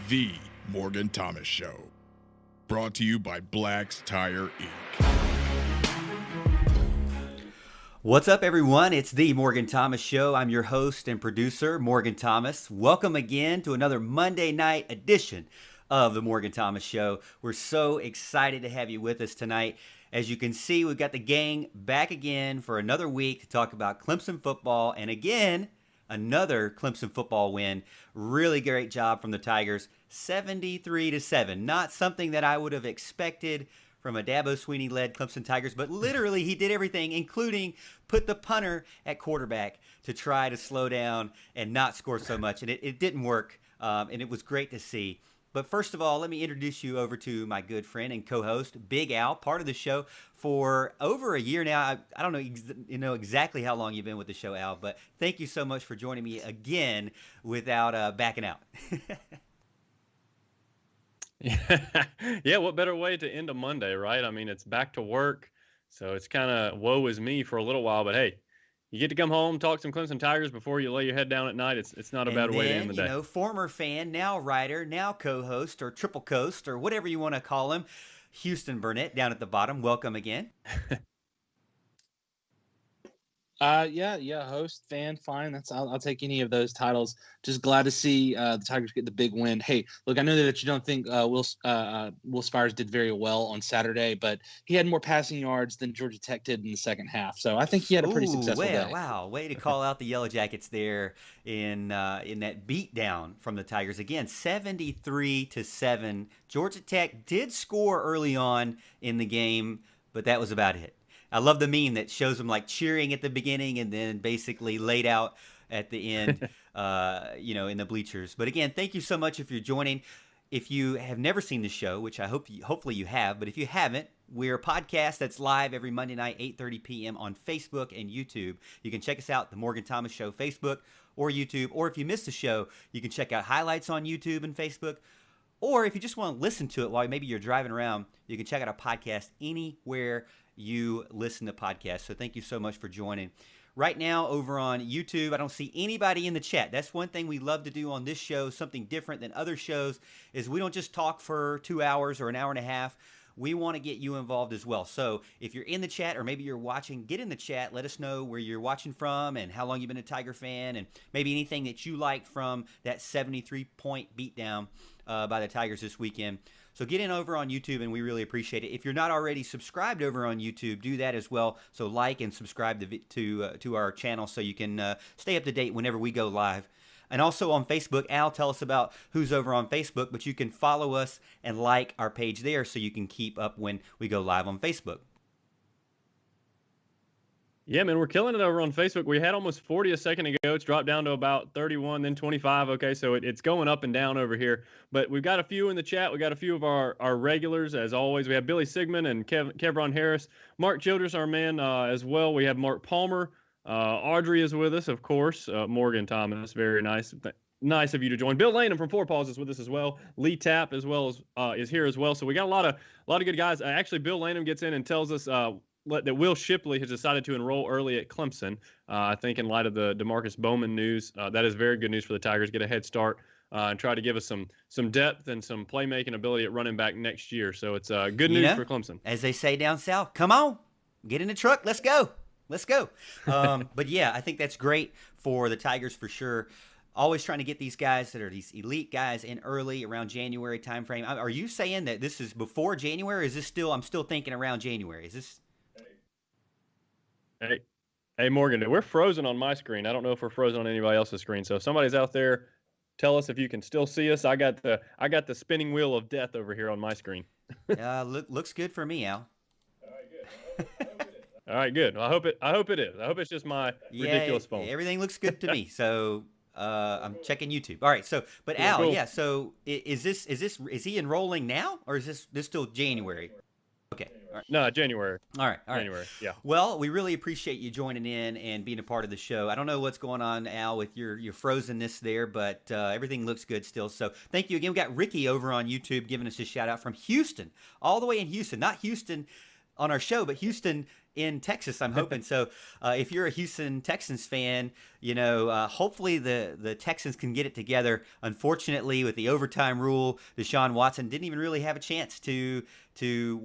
The Morgan Thomas Show. Brought to you by Black's Tire Inc. What's up, everyone? It's the Morgan Thomas Show. I'm your host and producer, Morgan Thomas. Welcome again to another Monday night edition of the Morgan Thomas Show. We're so excited to have you with us tonight. As you can see, we've got the gang back again for another week to talk about Clemson football. And again, another Clemson football win. Really great job from the Tigers, 73-7. Not something that I would have expected from a Dabo Swinney-led Clemson Tigers, but literally he did everything, including put the punter at quarterback to try to slow down and not score so much. And it didn't work, and it was great to see. But first of all, let me introduce you over to my good friend and co-host, Big Al, part of the show for over a year now. I don't know exactly how long you've been with the show, Al, but thank you so much for joining me again without backing out. Yeah, what better way to end a Monday, right? I mean, it's back to work, so it's kind of woe is me for a little while, but hey, you get to come home, talk some Clemson Tigers before you lay your head down at night. It's not a bad way to end the day. You know, former fan, now writer, now co-host, or triple coast, or whatever you want to call him, Houston Burnett down at the bottom. Welcome again. Host, fan, fine. I'll take any of those titles. Just glad to see the Tigers get the big win. Hey, look, I know that you don't think Will Spires did very well on Saturday, but he had more passing yards than Georgia Tech did in the second half. So I think he had a pretty successful day. Wow, way to call out the Yellow Jackets there in that beatdown from the Tigers. Again, 73-7. Georgia Tech did score early on in the game, but that was about it. I love the meme that shows them like cheering at the beginning and then basically laid out at the end, in the bleachers. But again, thank you so much if you're joining. If you have never seen the show, which I hopefully you have, but if you haven't, we're a podcast that's live every Monday night, 8:30 p.m. on Facebook and YouTube. You can check us out, the Morgan Thomas Show, Facebook or YouTube. Or if you missed the show, you can check out highlights on YouTube and Facebook. Or if you just want to listen to it while maybe you're driving around, you can check out our podcast anywhere you listen to podcasts. So thank you so much for joining. Right now over on YouTube, I don't see anybody in the chat. That's one thing we love to do on this show, something different than other shows, is we don't just talk for 2 hours or an hour and a half. We want to get you involved as well. So if you're in the chat or maybe you're watching, get in the chat. Let us know where you're watching from and how long you've been a Tiger fan and maybe anything that you like from that 73-point beatdown by the Tigers this weekend. So get in over on YouTube, and we really appreciate it. If you're not already subscribed over on YouTube, do that as well. So like and subscribe to our channel so you can stay up to date whenever we go live. And also on Facebook, Al, tell us about who's over on Facebook, but you can follow us and like our page there so you can keep up when we go live on Facebook. Yeah, man, we're killing it over on Facebook. We had almost 40 a second ago. It's dropped down to about 31, then 25. Okay, so it's going up and down over here. But we've got a few in the chat. We got a few of our regulars, as always. We have Billy Sigmund and Kevron Harris. Mark Childress, our man, as well. We have Mark Palmer. Audrey is with us, of course. Morgan Thomas, very nice. Nice of you to join. Bill Lanham from Four Paws is with us as well. Lee Tapp as well as is here as well. So we got a lot of good guys. Actually, Bill Lanham gets in and tells us that Will Shipley has decided to enroll early at Clemson. I think in light of the DeMarcus Bowman news, that is very good news for the Tigers. Get a head start and try to give us some depth and some playmaking ability at running back next year. So it's good news for Clemson. As they say down south, come on, get in the truck, let's go. But yeah, I think that's great for the Tigers for sure. Always trying to get these guys that are these elite guys in early around January timeframe. Are you saying that this is before January? Or is this still? I'm still thinking around January. Is this? Hey, Morgan, we're frozen on my screen. I don't know if we're frozen on anybody else's screen. So if somebody's out there, tell us if you can still see us. I got the spinning wheel of death over here on my screen. Looks good for me, Al. All right, good. All right, good. Well, I hope it is. I hope it's just my ridiculous phone. Everything looks good to me. So I'm checking YouTube. All right. So, but Al, cool. Yeah. So is he enrolling now, or is this still January? Okay. All right. No, January. All right. January, yeah. Well, we really appreciate you joining in and being a part of the show. I don't know what's going on, Al, with your frozenness there, but everything looks good still. So thank you again. We got Ricky over on YouTube giving us a shout out from Houston, all the way in Houston. Not Houston on our show, but Houston in Texas, I'm hoping. So if you're a Houston Texans fan, hopefully the Texans can get it together. Unfortunately, with the overtime rule, Deshaun Watson didn't even really have a chance to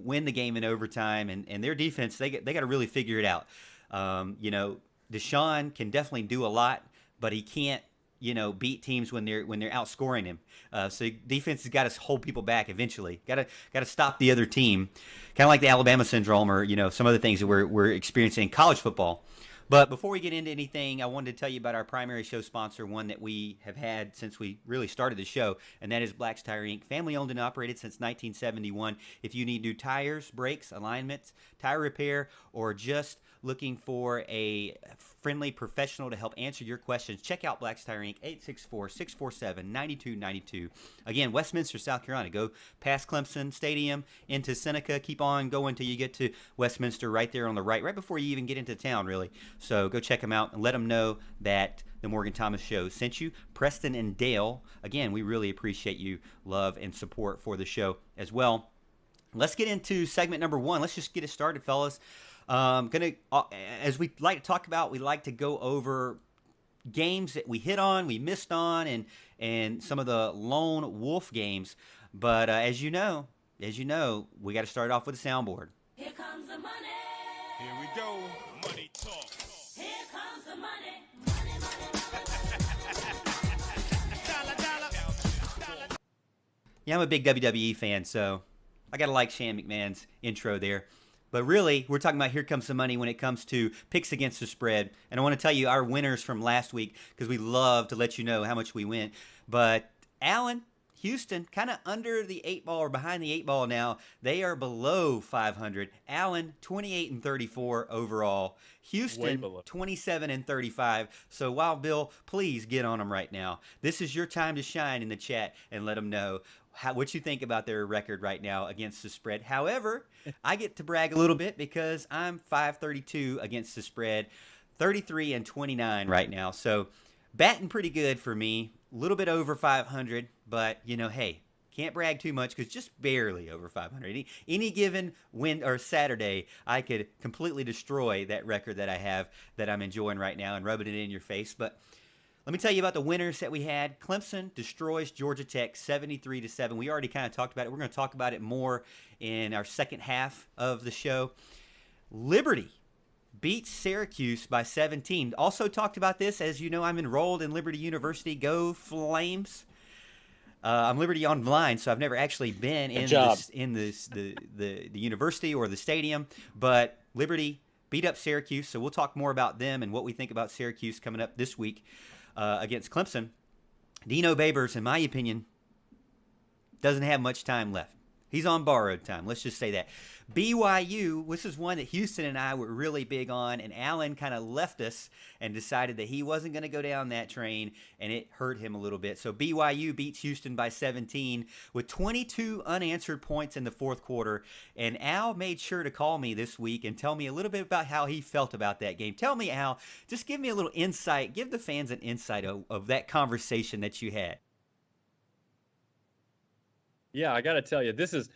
win the game in overtime, and their defense, they got to really figure it out. Deshaun can definitely do a lot, but he can't beat teams when they're outscoring him. So defense has got to hold people back eventually. Got to stop the other team, kind of like the Alabama syndrome, or some other things that we're experiencing in college football. But before we get into anything, I wanted to tell you about our primary show sponsor, one that we have had since we really started the show, and that is Black's Tire Inc., family owned and operated since 1971. If you need new tires, brakes, alignments, tire repair, or just looking for a friendly professional to help answer your questions, check out Black's Tire Inc., 864-647-9292. Again, Westminster, South Carolina. Go past Clemson Stadium into Seneca. Keep on going until you get to Westminster, right there on the right before you even get into town, really. So go check them out and let them know that the Morgan Thomas Show sent you. Preston and Dale, again, we really appreciate you, love, and support for the show as Let's get into segment number 1. Let's just get it started, fellas. As we like to talk about, we like to go over games that we hit on, we missed on, and some of the lone wolf games. But as you know, we got to start off with a soundboard. Here comes the money. Here we go. Money talk. Here comes the money. Money, money, money. Yeah, I'm a big WWE fan, so I got to like Shane McMahon's intro there. But really, we're talking about Here Comes the Money when it comes to picks against the spread. And I want to tell you our winners from last week, because we love to let you know how much we win. But Allen, Houston, kind of under the 8 ball or behind the 8 ball now. They are below 500. Allen, 28-34 overall. Houston, 27-35. So Wild Bill, please get on them right now. This is your time to shine in the chat and let them know what you think about their record right now against the spread. However, I get to brag a little bit because I'm 5-32 against the spread, 33-29 right now. So batting pretty good for me, a little bit over 500, but hey, can't brag too much because just barely over 500. Any given win or Saturday, I could completely destroy that record that I have that I'm enjoying right now and rubbing it in your face. But let me tell you about the winners that we had. Clemson destroys Georgia Tech 73-7. We already kind of talked about it. We're going to talk about it more in our second half of the show. Liberty beats Syracuse by 17. Also talked about this. As you know, I'm enrolled in Liberty University. Go Flames. I'm Liberty Online, so I've never actually been in the university or the stadium. But Liberty beat up Syracuse, so we'll talk more about them and what we think about Syracuse coming up this week against Clemson. Dino Babers, in my opinion, doesn't have much time left. He's on borrowed time. Let's just say that. BYU, this is one that Houston and I were really big on, and Allen kind of left us and decided that he wasn't going to go down that train, and it hurt him a little bit. So BYU beats Houston by 17 with 22 unanswered points in the fourth quarter, and Al made sure to call me this week and tell me a little bit about how he felt about that game. Tell me, Al, just give me a little insight. Give the fans an insight of that conversation that you had. Yeah, I got to tell you, this is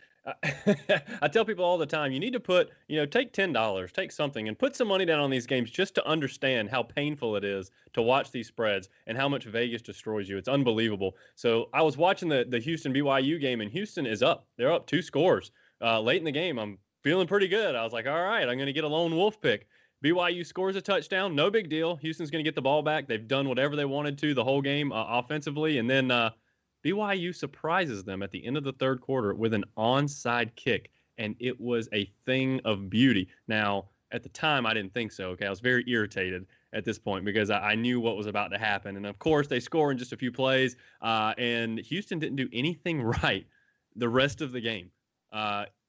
I tell people all the time, you need to put, take $10, take something and put some money down on these games just to understand how painful it is to watch these spreads and how much Vegas destroys you. It's unbelievable. So I was watching the Houston BYU game, and Houston is up. They're up 2 scores. Late in the game, I'm feeling pretty good. I was like, all right, I'm going to get a lone wolf pick. BYU scores a touchdown. No big deal. Houston's going to get the ball back. They've done whatever they wanted to the whole game offensively. And then BYU surprises them at the end of the third quarter with an onside kick, and it was a thing of beauty. Now, at the time, I didn't think so. Okay, I was very irritated at this point because I knew what was about to happen. And, of course, they score in just a few plays, and Houston didn't do anything right the rest of the game.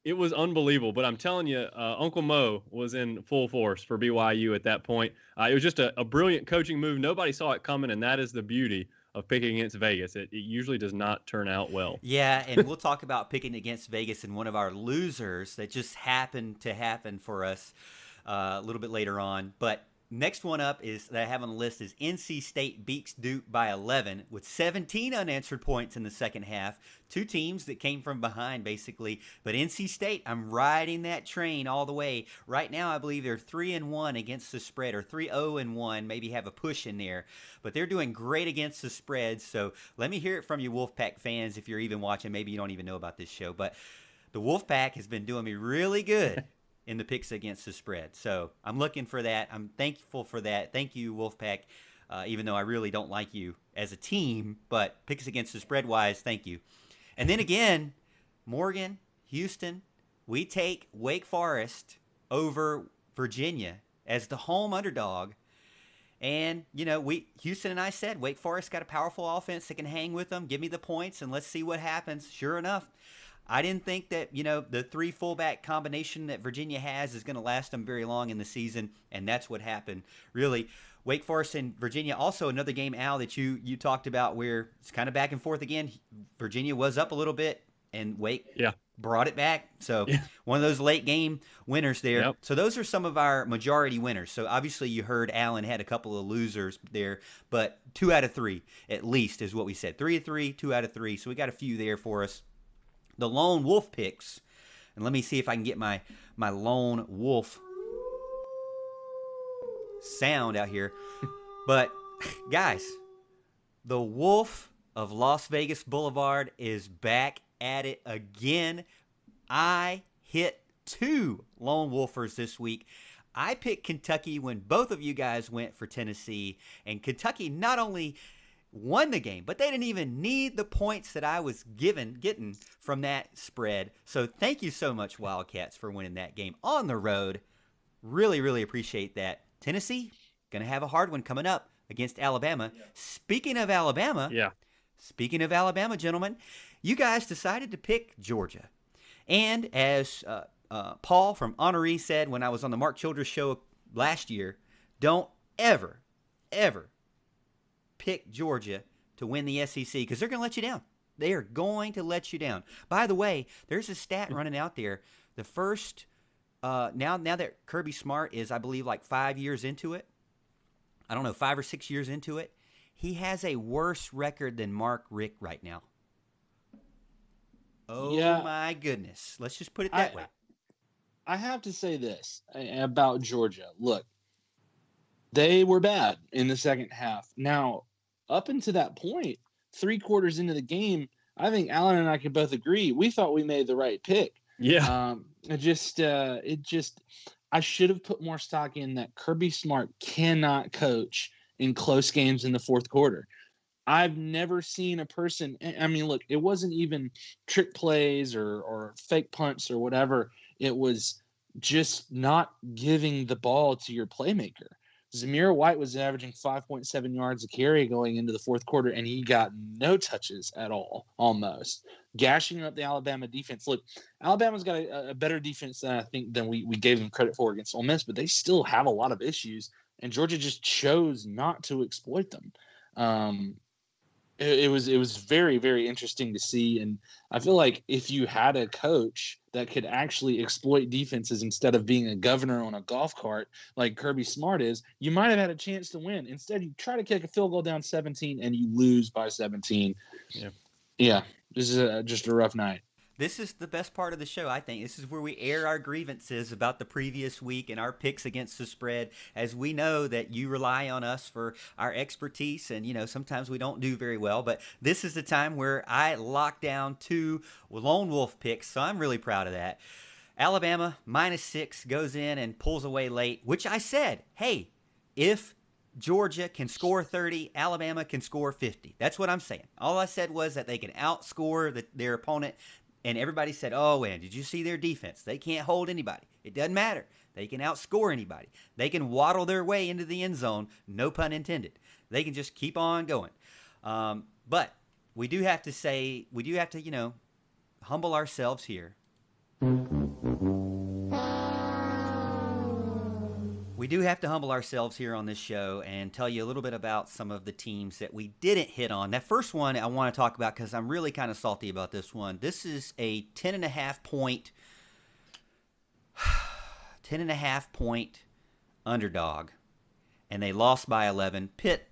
It was unbelievable. But I'm telling you, Uncle Mo was in full force for BYU at that point. It was just a brilliant coaching move. Nobody saw it coming, and that is the beauty of picking against Vegas. It usually does not turn out well. Yeah, and we'll talk about picking against Vegas in one of our losers that just happened to happen for us a little bit later on. But Next one up is that I have on the list is NC State beats Duke by 11 with 17 unanswered points in the second half. Two teams that came from behind, basically. But NC State, I'm riding that train all the way. Right now, I believe they're 3-1 against the spread, or 3-0-1, maybe have a push in there. But they're doing great against the spread. So let me hear it from you Wolfpack fans if you're even watching. Maybe you don't even know about this show. But the Wolfpack has been doing me really good in the picks against the spread. So I'm looking for that. I'm thankful for that. Thank you, Wolfpack, even though I really don't like you as a team. But picks against the spread-wise, thank you. And then again, Morgan, Houston, we take Wake Forest over Virginia as the home underdog. And, Houston and I said, Wake Forest got a powerful offense that can hang with them. Give me the points, and let's see what happens. Sure enough, I didn't think that, the three fullback combination that Virginia has is going to last them very long in the season, and that's what happened. Really, Wake Forest and Virginia, also another game, Al, that you talked about where it's kind of back and forth again. Virginia was up a little bit, and Wake brought it back. So one of those late game winners there. Yep. So those are some of our majority winners. So obviously you heard Alan had a couple of losers there, but 2 out of 3 at least is what we said. 3 of 3, 2 out of 3. So we got a few there for us. The Lone Wolf picks, and let me see if I can get my Lone Wolf sound out here. But, guys, the Wolf of Las Vegas Boulevard is back at it again. I hit 2 Lone Wolfers this week. I picked Kentucky when both of you guys went for Tennessee, and Kentucky not only won the game, but they didn't even need the points that I was getting from that spread. So thank you so much, Wildcats, for winning that game on the road. Really, really appreciate that. Tennessee, going to have a hard one coming up against Alabama. Yeah. Speaking of Alabama, gentlemen, you guys decided to pick Georgia. And as Paul from Honoree said when I was on the Mark Childress show last year, don't ever pick Georgia to win the SEC because they're going to let you down. They are going to let you down. By the way, there's a stat running out there. The first, now that Kirby Smart is, I believe, like 5 years into it, I don't know, 5 or 6 years into it, he has a worse record than Mark Richt right now. Oh, my goodness. Let's just put it that way. I have to say this about Georgia. Look, they were bad in the second half. Now, up until that point, 3 quarters into the game, I think Alan and I can both agree we thought we made the right pick. Yeah. I should have put more stock in that Kirby Smart cannot coach in close games in the fourth quarter. I've never seen a person. I mean, look, it wasn't even trick plays or fake punts or whatever. It was just not giving the ball to your playmaker. Zamir White was averaging 5.7 yards a carry going into the fourth quarter, and he got no touches at all, almost. Gashing up the Alabama defense. Look, Alabama's got a better defense than we gave them credit for against Ole Miss, but they still have a lot of issues, and Georgia just chose not to exploit them. It was very, very interesting to see, and I feel like if you had a coach that could actually exploit defenses instead of being a governor on a golf cart like Kirby Smart is, you might have had a chance to win. Instead, you try to kick a field goal down 17 and you lose by 17. Yeah, this is just a rough night. This is the best part of the show, I think. This is where we air our grievances about the previous week and our picks against the spread, as we know that you rely on us for our expertise, and, sometimes we don't do very well. But this is the time where I lock down 2 Lone Wolf picks, so I'm really proud of that. Alabama, -6, goes in and pulls away late, which I said, hey, if Georgia can score 30, Alabama can score 50. That's what I'm saying. All I said was that they can outscore their opponent. And everybody said, oh, man, did you see their defense? They can't hold anybody. It doesn't matter. They can outscore anybody. They can waddle their way into the end zone, no pun intended. They can just keep on going. But we do have to humble ourselves here. We do have to humble ourselves here on this show and tell you a little bit about some of the teams that we didn't hit on. That first one I want to talk about because I'm really kind of salty about this one. This is a 10.5 point underdog. and they lost by 11. Pitt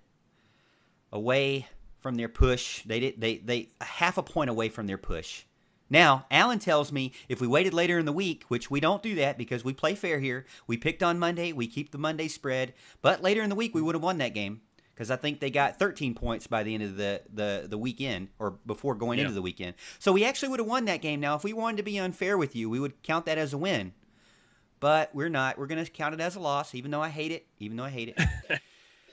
away from their push. They half a point away from their push. Now, Alan tells me if we waited later in the week, which we don't do that because we play fair here, we picked on Monday, we keep the Monday spread, but later in the week we would have won that game because I think they got 13 points by the end of the weekend or before going into the weekend. So we actually would have won that game. Now, if we wanted to be unfair with you, we would count that as a win. But we're not. We're going to count it as a loss, even though I hate it.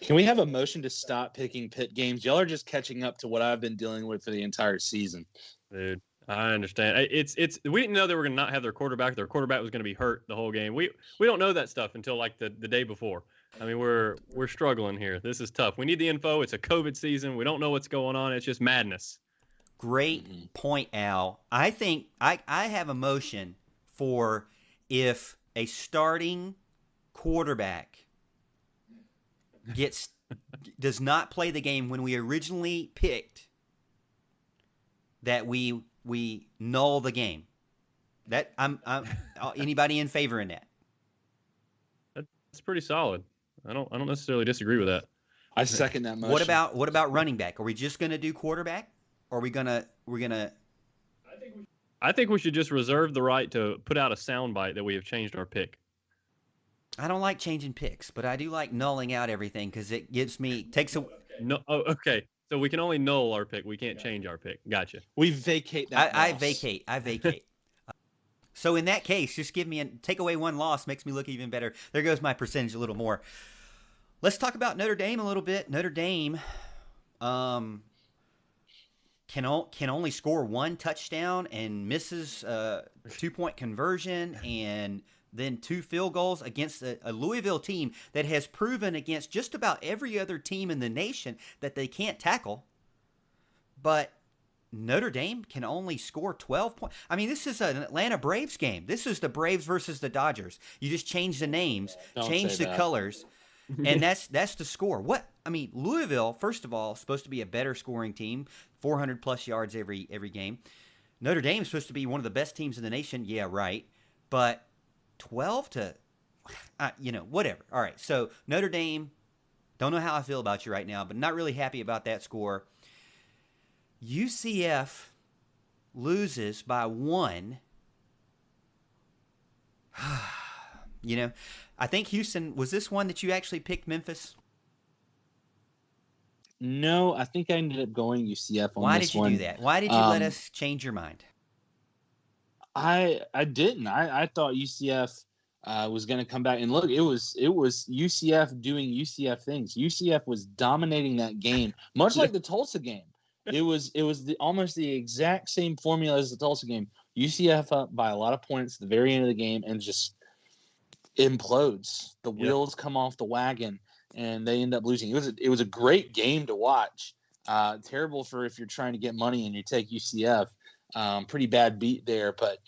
Can we have a motion to stop picking Pitt games? Y'all are just catching up to what I've been dealing with for the entire season. Dude, I understand. It's we didn't know they were going to not have their quarterback. Their quarterback was going to be hurt the whole game. We don't know that stuff until like the day before. I mean, we're struggling here. This is tough. We need the info. It's a COVID season. We don't know what's going on. It's just madness. Great point, Al. I think I have a motion for if a starting quarterback does not play the game when we originally picked, that we null the game. That I'm anybody in favor in that? That's pretty solid. I don't necessarily disagree with that. I second that motion. What about running back? Are we just going to do quarterback? Or we're gonna I think we should just reserve the right to put out a soundbite that we have changed our pick. I don't like changing picks, but I do like nulling out everything because it takes a. No, okay. So we can only null our pick. We can't change our pick. Gotcha. We vacate that. I vacate. So in that case, just take away one loss makes me look even better. There goes my percentage a little more. Let's talk about Notre Dame a little bit. Notre Dame can only score one touchdown and misses a 2-point conversion and then 2 field goals against a Louisville team that has proven against just about every other team in the nation that they can't tackle. But Notre Dame can only score 12 points. I mean, this is an Atlanta Braves game. This is the Braves versus the Dodgers. You just change the names, change the colors, and that's the score. What? I mean, Louisville, first of all, is supposed to be a better scoring team, 400-plus yards every game. Notre Dame is supposed to be one of the best teams in the nation. Yeah, right. But 12 to, whatever. All right, so Notre Dame, don't know how I feel about you right now, but not really happy about that score. UCF loses by 1. I think Houston, was this one that you actually picked Memphis? No, I think I ended up going UCF on Why this did you one. do that? Why did you let us change your mind? I didn't. I thought UCF was going to come back and look. It was UCF doing UCF things. UCF was dominating that game, much like the Tulsa game. It was almost the exact same formula as the Tulsa game. UCF up by a lot of points at the very end of the game and just implodes. The wheels come off the wagon and they end up losing. It was a great game to watch. Terrible for if you're trying to get money and you take UCF. Pretty bad beat there, but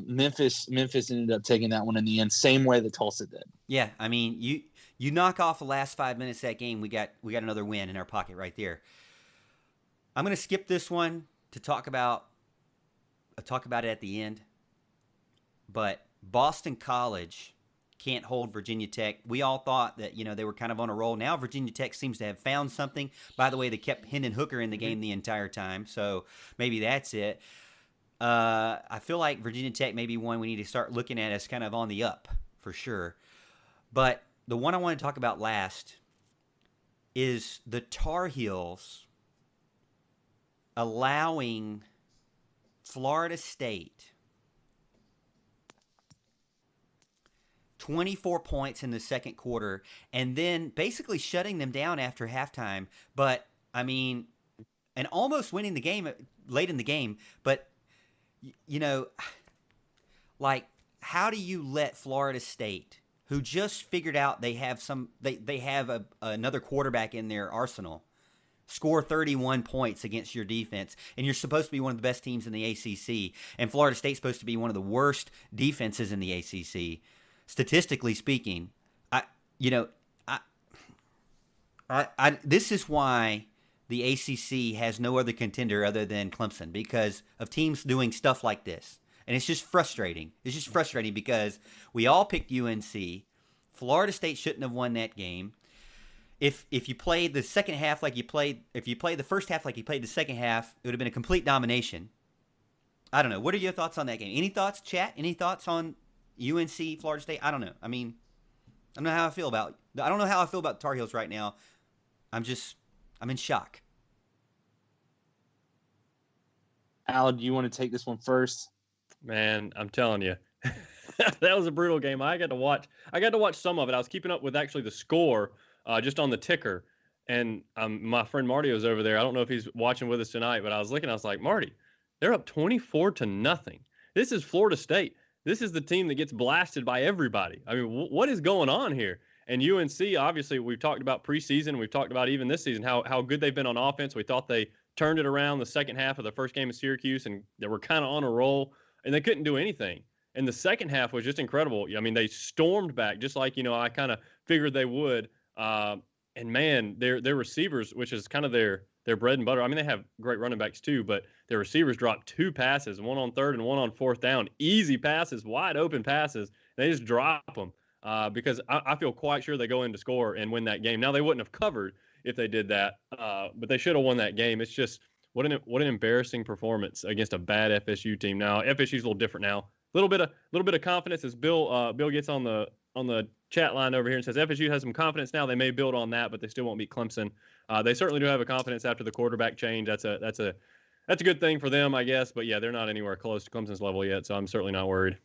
Memphis ended up taking that one in the end, same way that Tulsa did. Yeah, I mean, you knock off the last 5 minutes of that game, we got another win in our pocket right there. I'm going to skip this one to talk about it at the end. But Boston College can't hold Virginia Tech. We all thought that, they were kind of on a roll. Now Virginia Tech seems to have found something. By the way, they kept Hendon Hooker in the game the entire time, so maybe that's it. I feel like Virginia Tech may be one we need to start looking at as kind of on the up for sure. But the one I want to talk about last is the Tar Heels allowing Florida State 24 points in the second quarter and then basically shutting them down after halftime. But, I mean, and almost winning the game late in the game. But, how do you let Florida State, who just figured out they have another quarterback in their arsenal, score 31 points against your defense, and you're supposed to be one of the best teams in the ACC, and Florida State's supposed to be one of the worst defenses in the ACC, statistically speaking. This is why the ACC has no other contender other than Clemson, because of teams doing stuff like this, and it's just frustrating. It's just frustrating because we all picked UNC. Florida State shouldn't have won that game. if you played the second half like you played, if you played the first half like you played the second half, it would have been a complete domination. I don't know. What are your thoughts on that game? Any thoughts, chat? Any thoughts on UNC, Florida State? I don't know. I mean, I don't know how I feel about. I don't know how I feel about the Tar Heels right now. I'm in shock. Al, do you want to take this one first? Man, I'm telling you, that was a brutal game. I got to watch some of it. I was keeping up with actually the score just on the ticker, and my friend Marty was over there. I don't know if he's watching with us tonight, but I was looking. I was like, Marty, they're up 24-0. This is Florida State. This is the team that gets blasted by everybody. I mean, what is going on here? And UNC, obviously, we've talked about preseason. We've talked about even this season how good they've been on offense. We thought they turned it around the second half of the first game of Syracuse, and they were kind of on a roll, and they couldn't do anything. And the second half was just incredible. I mean, they stormed back just like, I kind of figured they would. And, man, their receivers, which is kind of their bread and butter. I mean, they have great running backs too, but their receivers dropped 2 passes, one on third and one on fourth down. Easy passes, wide open passes. And they just drop them because I feel quite sure they go in to score and win that game. Now, they wouldn't have covered if they did that, but they should have won that game. It's just what an embarrassing performance against a bad FSU team. Now, FSU's a little different now. A little bit of confidence as Bill gets on the chat line over here and says FSU has some confidence now. They may build on that, but they still won't beat Clemson. They certainly do have a confidence after the quarterback change. That's a good thing for them, I guess. But yeah, they're not anywhere close to Clemson's level yet, so I'm certainly not worried.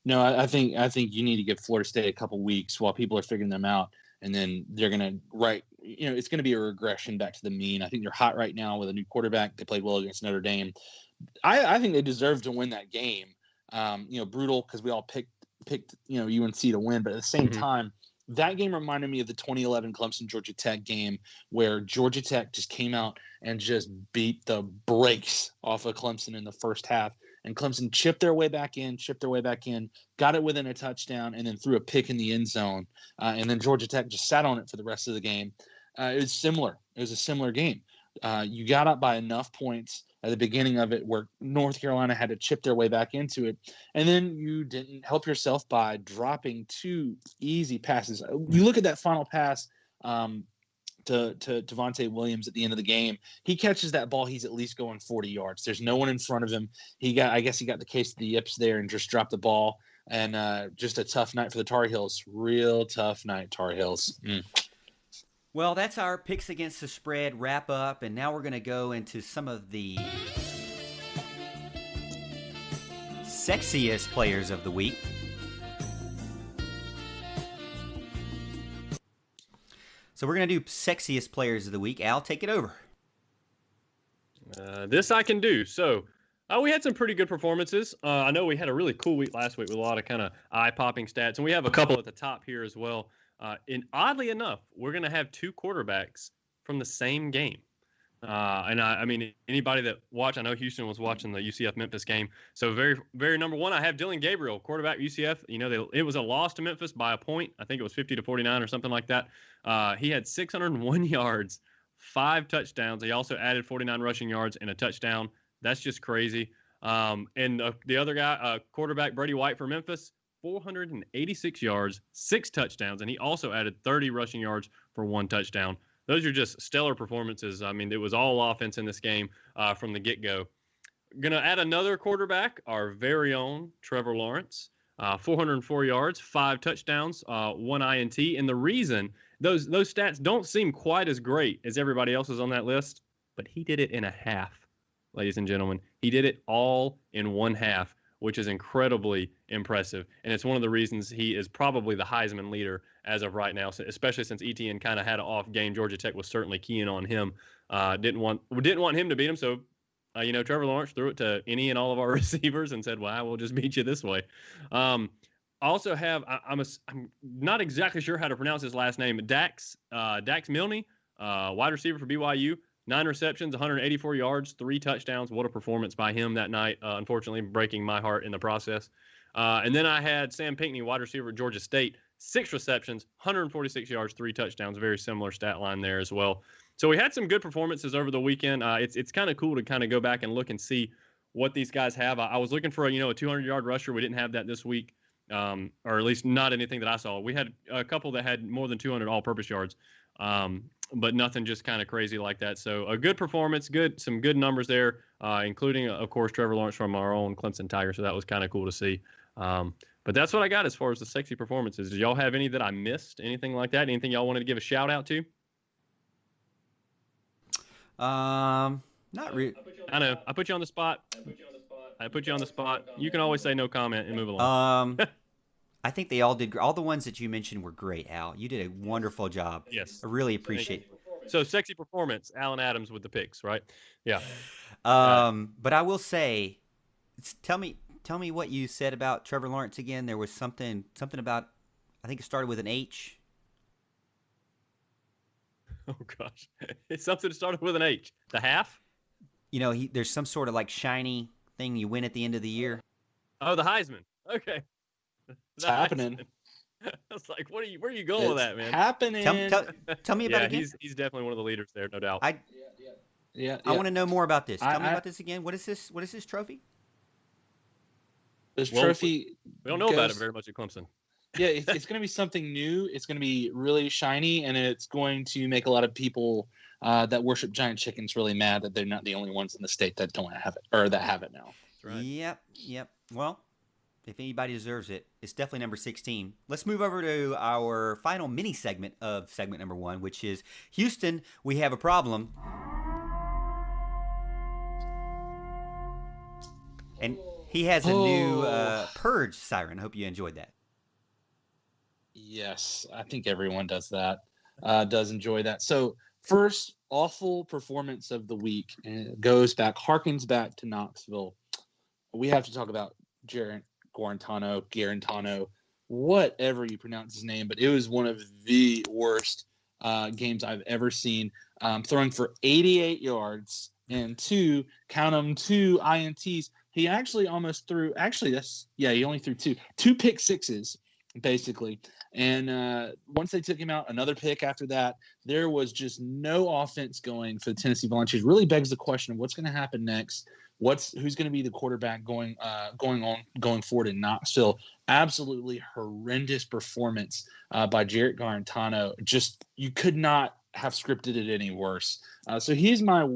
No, I think you need to give Florida State a couple weeks while people are figuring them out, and then they're gonna it's gonna be a regression back to the mean. I think they're hot right now with a new quarterback. They played well against Notre Dame. I think they deserve to win that game. Brutal because we all picked UNC to win, but at the same time, that game reminded me of the 2011 Clemson Georgia Tech game where Georgia Tech just came out and just beat the brakes off of Clemson in the first half. And Clemson chipped their way back in, got it within a touchdown, and then threw a pick in the end zone. And then Georgia Tech just sat on it for the rest of the game. It was similar. It was a similar game. You got up by enough points at the beginning of it where North Carolina had to chip their way back into it. And then you didn't help yourself by dropping 2 easy passes. You look at that final pass to Devontae Williams at the end of the game. He catches that ball, he's at least going 40 yards. There's no one in front of him. I guess he got the case of the yips there and just dropped the ball. And just a tough night for the Tar Heels. Real tough night, Tar Heels. Well, that's our picks against the spread wrap up, and now we're going to go into some of the sexiest players of the week. So we're going to do sexiest players of the week. Al, take it over. This I can do. So we had some pretty good performances. I know we had a really cool week last week with a lot of kind of eye-popping stats, and we have a couple at the top here as well. And oddly enough, we're going to have 2 quarterbacks from the same game. And I mean, anybody that watched, I know Houston was watching the UCF-Memphis game. So very, very number one, I have Dylan Gabriel, quarterback UCF. It was a loss to Memphis by a point. I think it was 50-49 or something like that. He had 601 yards, 5 touchdowns. He also added 49 rushing yards and a touchdown. That's just crazy. And the other guy, quarterback Brady White for Memphis, 486 yards, 6 touchdowns, and he also added 30 rushing yards for 1 touchdown. Those are just stellar performances. I mean, it was all offense in this game from the get-go. Going to add another quarterback, our very own Trevor Lawrence, 404 yards, 5 touchdowns, 1 INT. And the reason those stats don't seem quite as great as everybody else's on that list, but he did it in a half, ladies and gentlemen. He did it all in 1 half, which is incredibly impressive. And it's one of the reasons he is probably the Heisman leader as of right now, especially since Etienne kind of had an off game. Georgia Tech was certainly keying on him. Didn't want him to beat him, so Trevor Lawrence threw it to any and all of our receivers and said, well, I will just beat you this way. Also have, I'm not exactly sure how to pronounce his last name, Dax Milne, wide receiver for BYU. 9 receptions, 184 yards, 3 touchdowns. What a performance by him that night. Unfortunately, breaking my heart in the process. And then I had Sam Pinckney, wide receiver at Georgia State, 6 receptions, 146 yards, 3 touchdowns. Very similar stat line there as well. So we had some good performances over the weekend. It's kind of cool to kind of go back and look and see what these guys have. I was looking for a 200-yard rusher. We didn't have that this week, or at least not anything that I saw. We had a couple that had more than 200 all-purpose yards. But nothing just kind of crazy like that. So a good performance, some good numbers there, including, of course, Trevor Lawrence from our own Clemson Tigers. So that was kind of cool to see. But that's what I got as far as the sexy performances. Did y'all have any that I missed? Anything like that? Anything y'all wanted to give a shout out to? Not really. I know. I put you on the spot. You can always say no comment and move along. I think they all did. All the ones that you mentioned were great, Al. You did a wonderful job. Yes. I really appreciate it. So sexy performance, Alan Adams with the picks, right? Yeah. But I will say, tell me what you said about Trevor Lawrence again. There was something about, I think it started with an H. Oh gosh, it's something that started with an H. The half? There's some sort of like shiny thing you win at the end of the year. Oh, the Heisman. Okay. It's happening. I was like, where are you going with that, man? Happening. Tell me about it again. He's definitely one of the leaders there, no doubt. I want to know more about this. Tell me about this again. What is this? What is this trophy? This trophy. We don't know about it very much at Clemson. Yeah, it's going to be something new. It's going to be really shiny, and it's going to make a lot of people that worship giant chickens really mad that they're not the only ones in the state that don't have it or that have it now. That's right. Yep. Well, if anybody deserves it, it's definitely number 16. Let's move over to our final mini segment of segment number 1, which is Houston, we have a problem. And he has a new purge siren. I hope you enjoyed that. Yes, I think everyone does that, does enjoy that. So first, awful performance of the week, and it harkens back to Knoxville. We have to talk about Jarrett Guarantano, whatever you pronounce his name, but it was one of the worst games I've ever seen. Throwing for 88 yards and two INTs. He actually almost threw. He only threw two pick sixes, basically. And once they took him out, another pick after that. There was just no offense going for the Tennessee Volunteers. Really begs the question of what's going to happen next. Who's going to be the quarterback going forward in Knoxville? Absolutely horrendous performance by Jarrett Guarantano. Just you could not have scripted it any worse. So he's my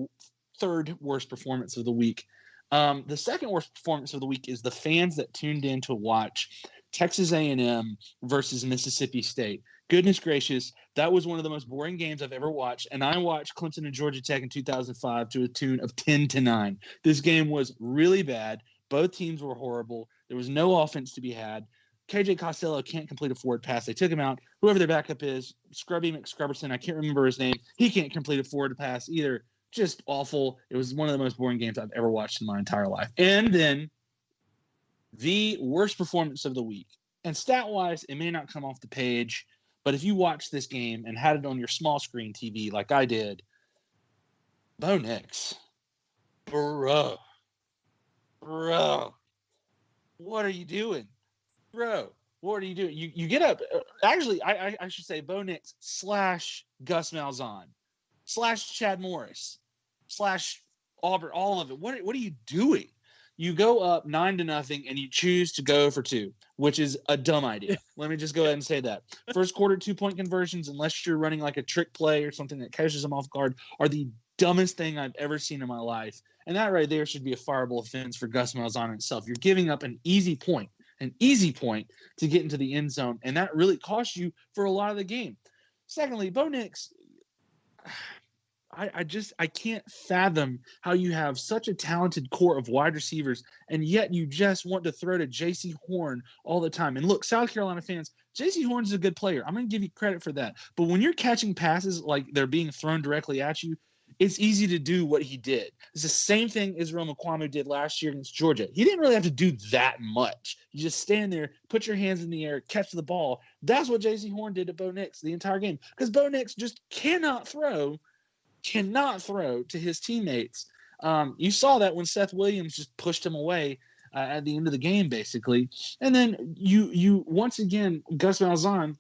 third worst performance of the week. The second worst performance of the week is the fans that tuned in to watch Texas A&M versus Mississippi State. Goodness gracious, that was one of the most boring games I've ever watched. And I watched Clemson and Georgia Tech in 2005 to a tune of 10-9. This game was really bad. Both teams were horrible. There was no offense to be had. KJ Costello can't complete a forward pass. They took him out. Whoever their backup is, Scrubby McScrubberson, I can't remember his name. He can't complete a forward pass either. Just awful. It was one of the most boring games I've ever watched in my entire life. And then the worst performance of the week. And stat-wise, it may not come off the page, but if you watched this game and had it on your small screen TV like I did, Bo Nix, bro, what are you doing? Bro, what are you doing? You get up. Actually, I should say Bo Nix / Gus Malzahn / Chad Morris / Auburn, all of it. What are you doing? You go up 9-0 and you choose to go for 2, which is a dumb idea. Let me just go ahead and say that. First quarter 2-point conversions, unless you're running like a trick play or something that catches them off guard, are the dumbest thing I've ever seen in my life. And that right there should be a fireable offense for Gus Malzahn itself. You're giving up an easy point to get into the end zone, and that really costs you for a lot of the game. Secondly, Bo Nix, I can't fathom how you have such a talented core of wide receivers, and yet you just want to throw to J.C. Horn all the time. And look, South Carolina fans, J.C. Horn's a good player. I'm going to give you credit for that. But when you're catching passes like they're being thrown directly at you, it's easy to do what he did. It's the same thing Israel Mukuamu did last year against Georgia. He didn't really have to do that much. You just stand there, put your hands in the air, catch the ball. That's what J.C. Horn did to Bo Nix the entire game, because Bo Nix just cannot throw to his teammates. You saw that when Seth Williams just pushed him away at the end of the game, basically. And then you once again, Gus Malzahn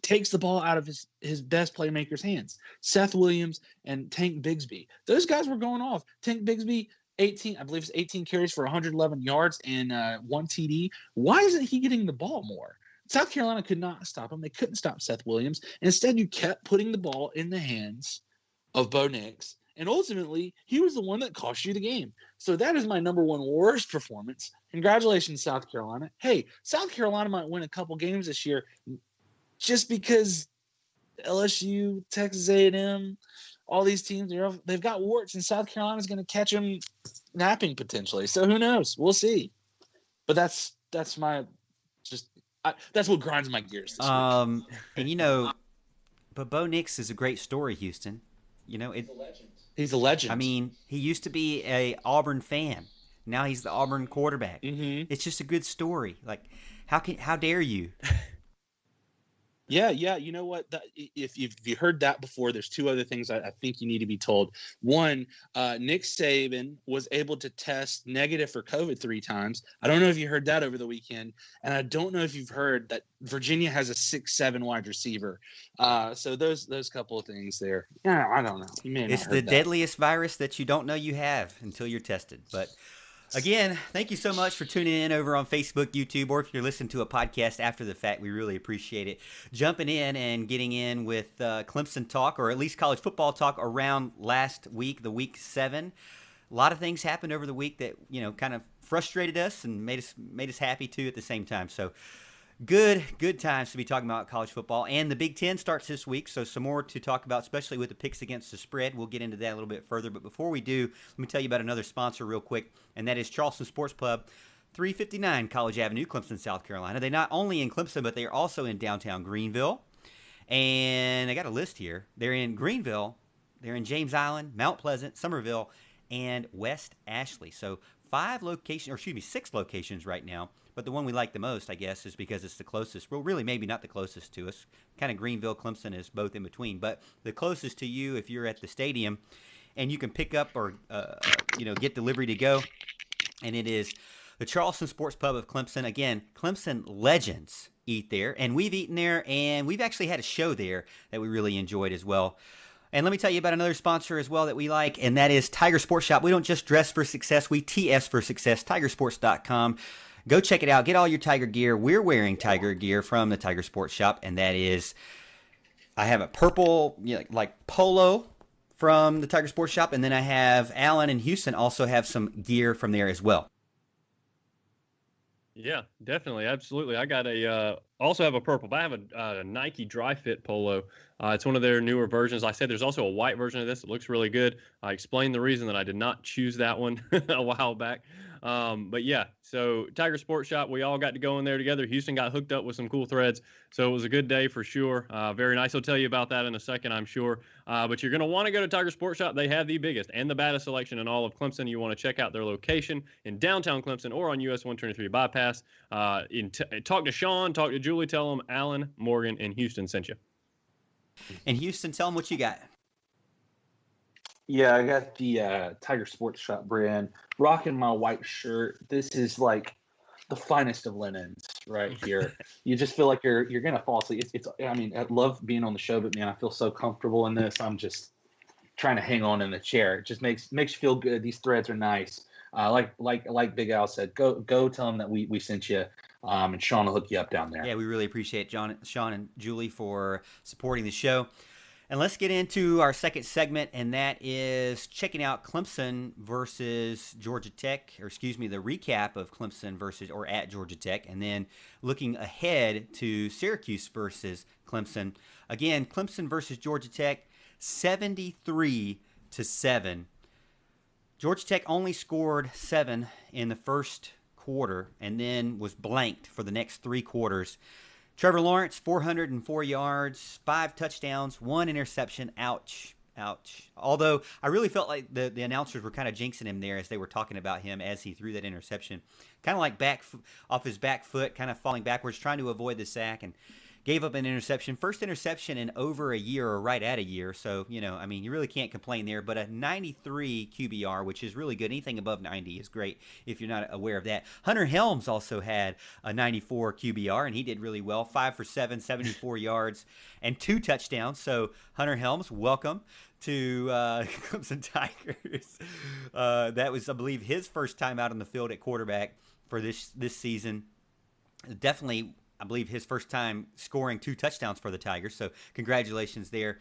takes the ball out of his best playmakers' hands. Seth Williams and Tank Bigsby. Those guys were going off. Tank Bigsby, 18 carries for 111 yards and 1 TD. Why isn't he getting the ball more? South Carolina could not stop him. They couldn't stop Seth Williams. And instead, you kept putting the ball in the hands of Bo Nix. And ultimately, he was the one that cost you the game. So that is my number one worst performance. Congratulations, South Carolina. Hey, South Carolina might win a couple games this year just because LSU, Texas A&M, all these teams, they've got warts, and South Carolina's going to catch them napping potentially. So who knows? We'll see. But that's my that's what grinds my gears this week. And but Bo Nix is a great story, Houston. He's a legend. I mean, he used to be a Auburn fan. Now he's the Auburn quarterback. Mm-hmm. It's just a good story. Like, how dare you? Yeah. You know what? If you heard that before, there's two other things I think you need to be told. One, Nick Saban was able to test negative for COVID 3 times. I don't know if you heard that over the weekend. And I don't know if you've heard that Virginia has a 6'7" wide receiver. So those couple of things there. Yeah, I don't know. You may not It's heard the that. deadliest virus that you don't know you have until you're tested. But again, thank you so much for tuning in over on Facebook, YouTube, or if you're listening to a podcast after the fact, we really appreciate it. Jumping in and getting in with Clemson talk, or at least college football talk around last week, the week 7. A lot of things happened over the week that, kind of frustrated us and made us happy too at the same time. So good times to be talking about college football. And the Big Ten starts this week, so some more to talk about, especially with the picks against the spread. We'll get into that a little bit further. But before we do, let me tell you about another sponsor real quick, and that is Charleston Sports Pub, 359 College Avenue, Clemson, South Carolina. They're not only in Clemson, but they are also in downtown Greenville. And I got a list here. They're in Greenville, they're in James Island, Mount Pleasant, Somerville, and West Ashley. So 6 locations right now. But the one we like the most, I guess, is because it's the closest. Well, really, maybe not the closest to us. Kind of Greenville, Clemson is both in between. But the closest to you if you're at the stadium, and you can pick up or get delivery to go. And it is the Charleston Sports Pub of Clemson. Again, Clemson legends eat there, and we've eaten there, and we've actually had a show there that we really enjoyed as well. And let me tell you about another sponsor as well that we like, and that is Tiger Sports Shop. We don't just dress for success, we TS for success, tigersports.com. Go check it out. Get all your Tiger gear. We're wearing Tiger gear from the Tiger Sports Shop, and that is, I have a purple like polo from the Tiger Sports Shop, and then I have Alan and Houston also have some gear from there as well. Yeah, definitely. Absolutely. I got also have a purple, but I have a Nike Dry Fit polo. It's one of their newer versions. I said there's also a white version of this. It looks really good. I explained the reason that I did not choose that one a while back. But yeah, so Tiger Sports Shop, we all got to go in there together. Houston got hooked up with some cool threads. So it was a good day for sure. Very nice. I'll tell you about that in a second, I'm sure. But you're going to want to go to Tiger Sports Shop. They have the biggest and the baddest selection in all of Clemson. You want to check out their location in downtown Clemson or on US 123 bypass. Talk to Sean, talk to Julie, tell them Alan, Morgan, and Houston sent you. And Houston, tell them what you got. Yeah, I got the Tiger Sports Shop brand. Rocking my white shirt. This is like the finest of linens right here. You just feel like you're gonna fall asleep. I mean, I love being on the show, but man, I feel so comfortable in this. I'm just trying to hang on in the chair. It just makes you feel good. These threads are nice. Like Big Al said, go tell them that we sent you. And Sean will hook you up down there. Yeah, we really appreciate Sean and Julie for supporting the show. And let's get into our second segment, and that is checking out Clemson versus Georgia Tech, the recap of Clemson versus or at Georgia Tech, and then looking ahead to Syracuse versus Clemson. Again, Clemson versus Georgia Tech, 73-7. Georgia Tech only scored 7 in the first quarter and then was blanked for the next 3 quarters. Trevor Lawrence, 404 yards, 5 touchdowns, 1 interception. Ouch. Although I really felt like the announcers were kind of jinxing him there as they were talking about him as he threw that interception. Kind of like off his back foot, kind of falling backwards, trying to avoid the sack, and gave up an interception. First interception in over a year, or right at a year. So, you really can't complain there. But a 93 QBR, which is really good. Anything above 90 is great if you're not aware of that. Hunter Helms also had a 94 QBR, and he did really well. 5 for 7, 74 yards, and 2 touchdowns. So, Hunter Helms, welcome to Clemson Tigers. That was, I believe, his first time out on the field at quarterback for this season. Definitely I believe his first time scoring 2 touchdowns for the Tigers. So congratulations there.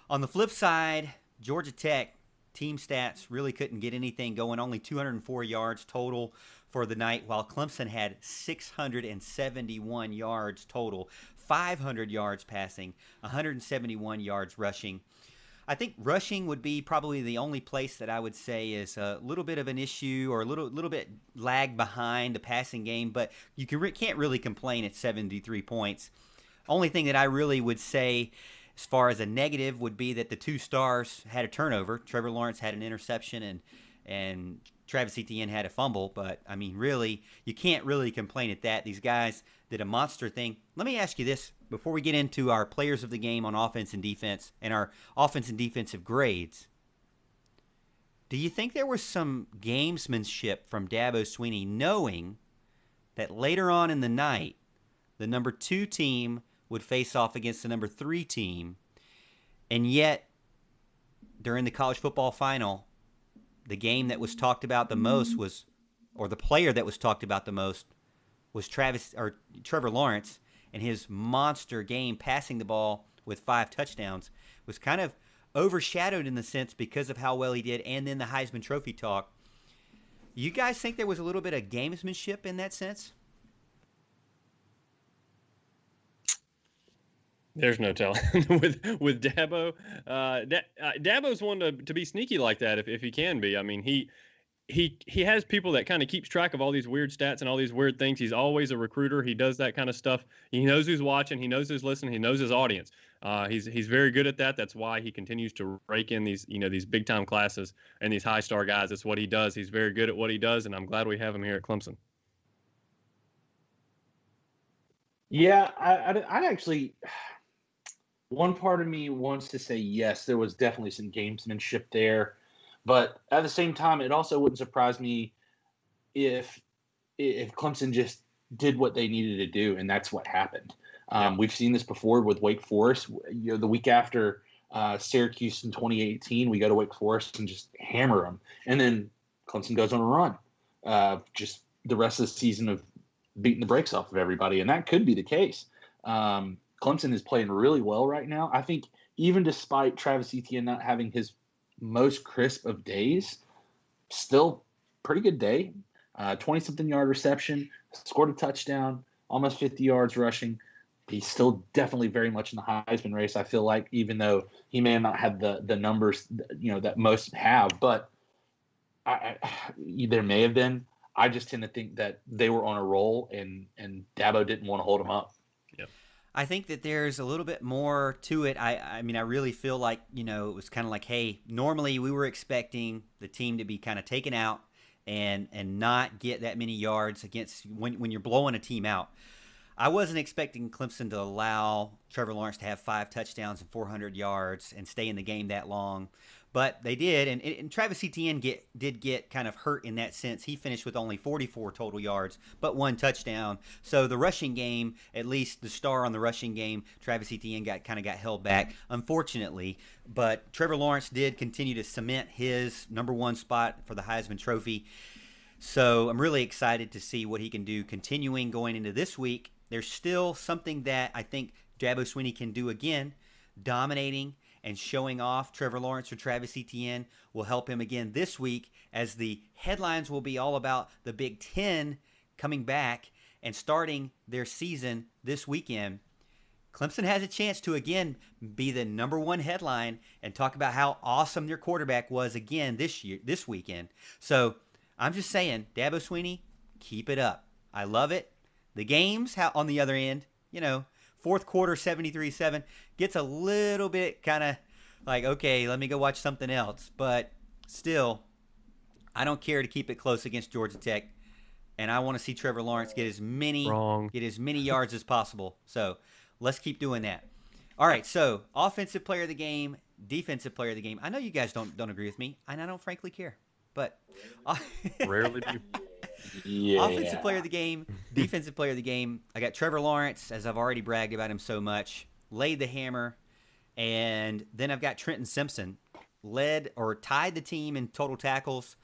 On the flip side, Georgia Tech team stats really couldn't get anything going. Only 204 yards total for the night, while Clemson had 671 yards total, 500 yards passing, 171 yards rushing. I think rushing would be probably the only place that I would say is a little bit of an issue or a little bit lag behind the passing game, but you can't really complain at 73 points. Only thing that I really would say as far as a negative would be that the 2 stars had a turnover. Trevor Lawrence had an interception and Travis Etienne had a fumble, but I mean, really, you can't really complain at that. These guys did a monster thing. Let me ask you this before we get into our players of the game on offense and defense and our offense and defensive grades. Do you think there was some gamesmanship from Dabo Swinney knowing that later on in the night, the number 2 team would face off against the number 3 team, and yet during the college football final, the game that was talked about the most was, or the player that was talked about the most was Trevor Lawrence, and his monster game passing the ball with 5 touchdowns was kind of overshadowed in the sense because of how well he did, and then the Heisman Trophy talk. You guys think there was a little bit of gamesmanship in that sense? There's no telling with Dabo. Dabo's one to be sneaky like that if he can be. I mean, he has people that kind of keeps track of all these weird stats and all these weird things. He's always a recruiter. He does that kind of stuff. He knows who's watching. He knows who's listening. He knows his audience. He's very good at that. That's why he continues to rake in these big time classes and these high star guys. That's what he does. He's very good at what he does, and I'm glad we have him here at Clemson. Yeah, I'd actually. One part of me wants to say yes, there was definitely some gamesmanship there, but at the same time, it also wouldn't surprise me if Clemson just did what they needed to do, and that's what happened. We've seen this before with Wake Forest. The week after Syracuse in 2018, we go to Wake Forest and just hammer them, and then Clemson goes on a run. Just the rest of the season of beating the brakes off of everybody, and that could be the case. Clemson is playing really well right now. I think even despite Travis Etienne not having his most crisp of days, still pretty good day. 20-something yard reception, scored a touchdown, almost 50 yards rushing. He's still definitely very much in the Heisman race, I feel like, even though he may have not had the numbers that most have. But there may have been. I just tend to think that they were on a roll, and Dabo didn't want to hold them up. I think that there's a little bit more to it. I mean, I really feel like, it was kind of like, hey, normally we were expecting the team to be kind of taken out and not get that many yards against when you're blowing a team out. I wasn't expecting Clemson to allow Trevor Lawrence to have 5 touchdowns and 400 yards and stay in the game that long. But they did, and Travis Etienne did get kind of hurt in that sense. He finished with only 44 total yards, but 1 touchdown. So the rushing game, at least the star on the rushing game, Travis Etienne got held back, unfortunately. But Trevor Lawrence did continue to cement his number 1 spot for the Heisman Trophy. So I'm really excited to see what he can do continuing going into this week. There's still something that I think Dabo Swinney can do again, dominating and showing off. Trevor Lawrence or Travis Etienne will help him again this week, as the headlines will be all about the Big Ten coming back and starting their season this weekend. Clemson has a chance to again be the number 1 headline and talk about how awesome their quarterback was again this weekend. So I'm just saying, Dabo Swinney, keep it up. I love it. The games, on the other end, fourth quarter 73-7 gets a little bit kind of like, okay, let me go watch something else. But still, I don't care to keep it close against Georgia Tech, and I want to see Trevor Lawrence get as many yards as possible. So let's keep doing that. All right, so offensive player of the game, defensive player of the game. I know you guys don't agree with me, and I don't frankly care, but rarely do. Yeah. Offensive player of the game, defensive player of the game. I got Trevor Lawrence, as I've already bragged about him so much, laid the hammer. And then I've got Trenton Simpson, led or tied the team in total tackles.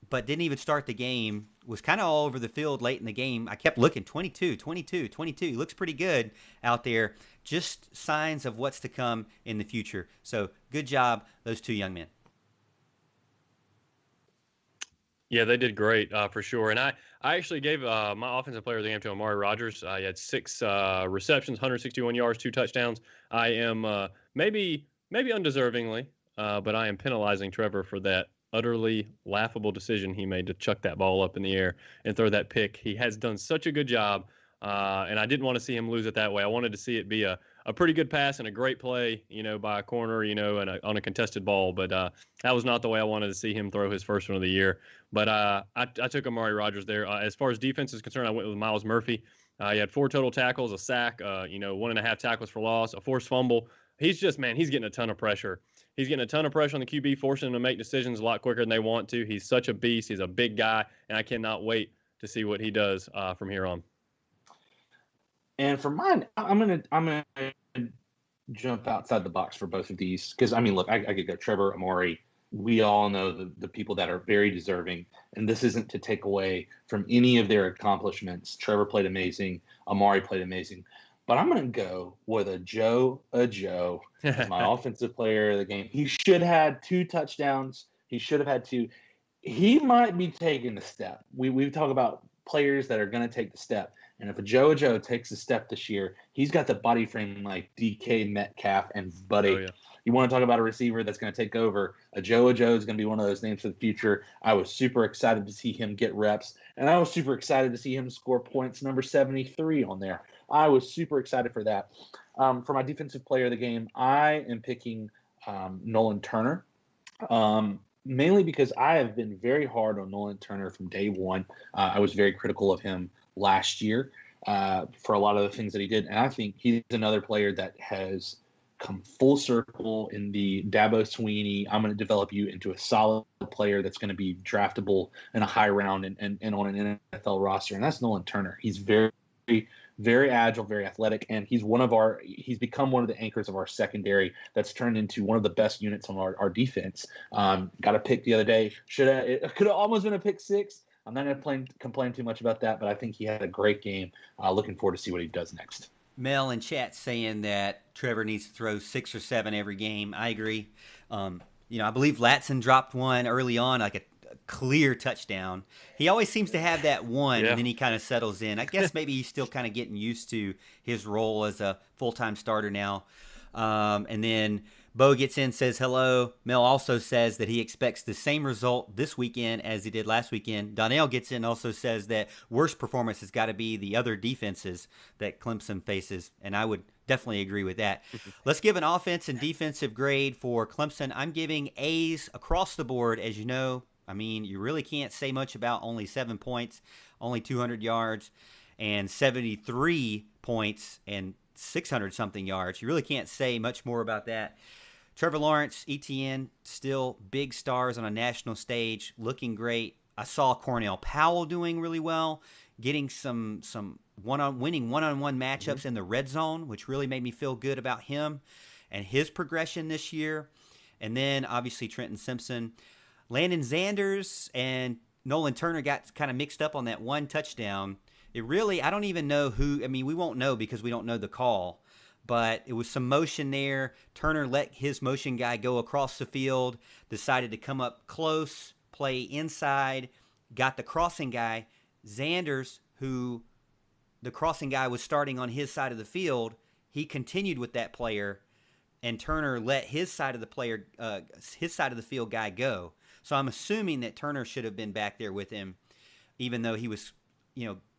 but didn't even start the game. Was kind of all over the field late in the game. I kept looking, 22, 22, 22. He looks pretty good out there. Just signs of what's to come in the future. So good job, those two young men. Yeah, they did great for sure. And I actually gave my offensive player of the game to Amari Rogers. He had 6 receptions, 161 yards, 2 touchdowns. I am maybe undeservingly, but I am penalizing Trevor for that utterly laughable decision he made to chuck that ball up in the air and throw that pick. He has done such a good job, and I didn't want to see him lose it that way. I wanted to see it be a pretty good pass and a great play, by a corner, and on a contested ball. But that was not the way I wanted to see him throw his first one of the year. But I took Amari Rogers there. As far as defense is concerned, I went with Miles Murphy. He had 4 total tackles, a sack, 1.5 tackles for loss, a forced fumble. He's getting a ton of pressure. He's getting a ton of pressure on the QB, forcing him to make decisions a lot quicker than they want to. He's such a beast. He's a big guy, and I cannot wait to see what he does from here on. And for mine, I'm gonna jump outside the box for both of these because look, I could go Trevor, Amari. We all know the people that are very deserving, and this isn't to take away from any of their accomplishments. Trevor played amazing, Amari played amazing, but I'm gonna go with a Joe as my offensive player of the game. He should have had 2 touchdowns. He should have had 2. He might be taking the step. We talk about players that are going to take the step. And if a Joe takes a step this year, he's got the body frame like DK Metcalf and Buddy. Oh, yeah. You want to talk about a receiver that's going to take over. A Joe is going to be one of those names for the future. I was super excited to see him get reps, and I was super excited to see him score points number 73 on there. I was super excited for that. For my defensive player of the game, I am picking Nolan Turner. Mainly because I have been very hard on Nolan Turner from day one. I was very critical of him last year for a lot of the things that he did. And I think he's another player that has come full circle in the Dabo Swinney. I'm going to develop you into a solid player that's going to be draftable in a high round and on an NFL roster. And that's Nolan Turner. He's very, very agile, very athletic, and he's become one of the anchors of our secondary that's turned into one of the best units on our defense. Got a pick the other day. It could have almost been a pick 6. I'm not going to complain too much about that, but I think he had a great game. Looking forward to see what he does next. Mel in chat saying that Trevor needs to throw 6 or 7 every game. I agree. I believe Latson dropped one early on, like a clear touchdown. He always seems to have that one, and then he kind of settles in. I guess maybe he's still kind of getting used to his role as a full-time starter now. And then Bo gets in, says hello. Mel also says that he expects the same result this weekend as he did last weekend. Donnell gets in, also says that worst performance has got to be the other defenses that Clemson faces, and I would definitely agree with that. Let's give an offense and defensive grade for Clemson. I'm giving A's across the board, as you know. You really can't say much about only 7 points, only 200 yards, and 73 points and 600-something yards. You really can't say much more about that. Trevor Lawrence, ETN, still big stars on a national stage, looking great. I saw Cornell Powell doing really well, getting some winning one-on-one matchups in the red zone, which really made me feel good about him and his progression this year. And then, obviously, Trenton Simpson. Landon Zanders and Nolan Turner got kind of mixed up on that one touchdown. I don't even know who. We won't know because we don't know the call. But it was some motion there. Turner let his motion guy go across the field, decided to come up close, play inside, got the crossing guy. Zanders, who the crossing guy was starting on his side of the field, he continued with that player, and Turner let his side of the field guy go. So I'm assuming that Turner should have been back there with him, even though he was,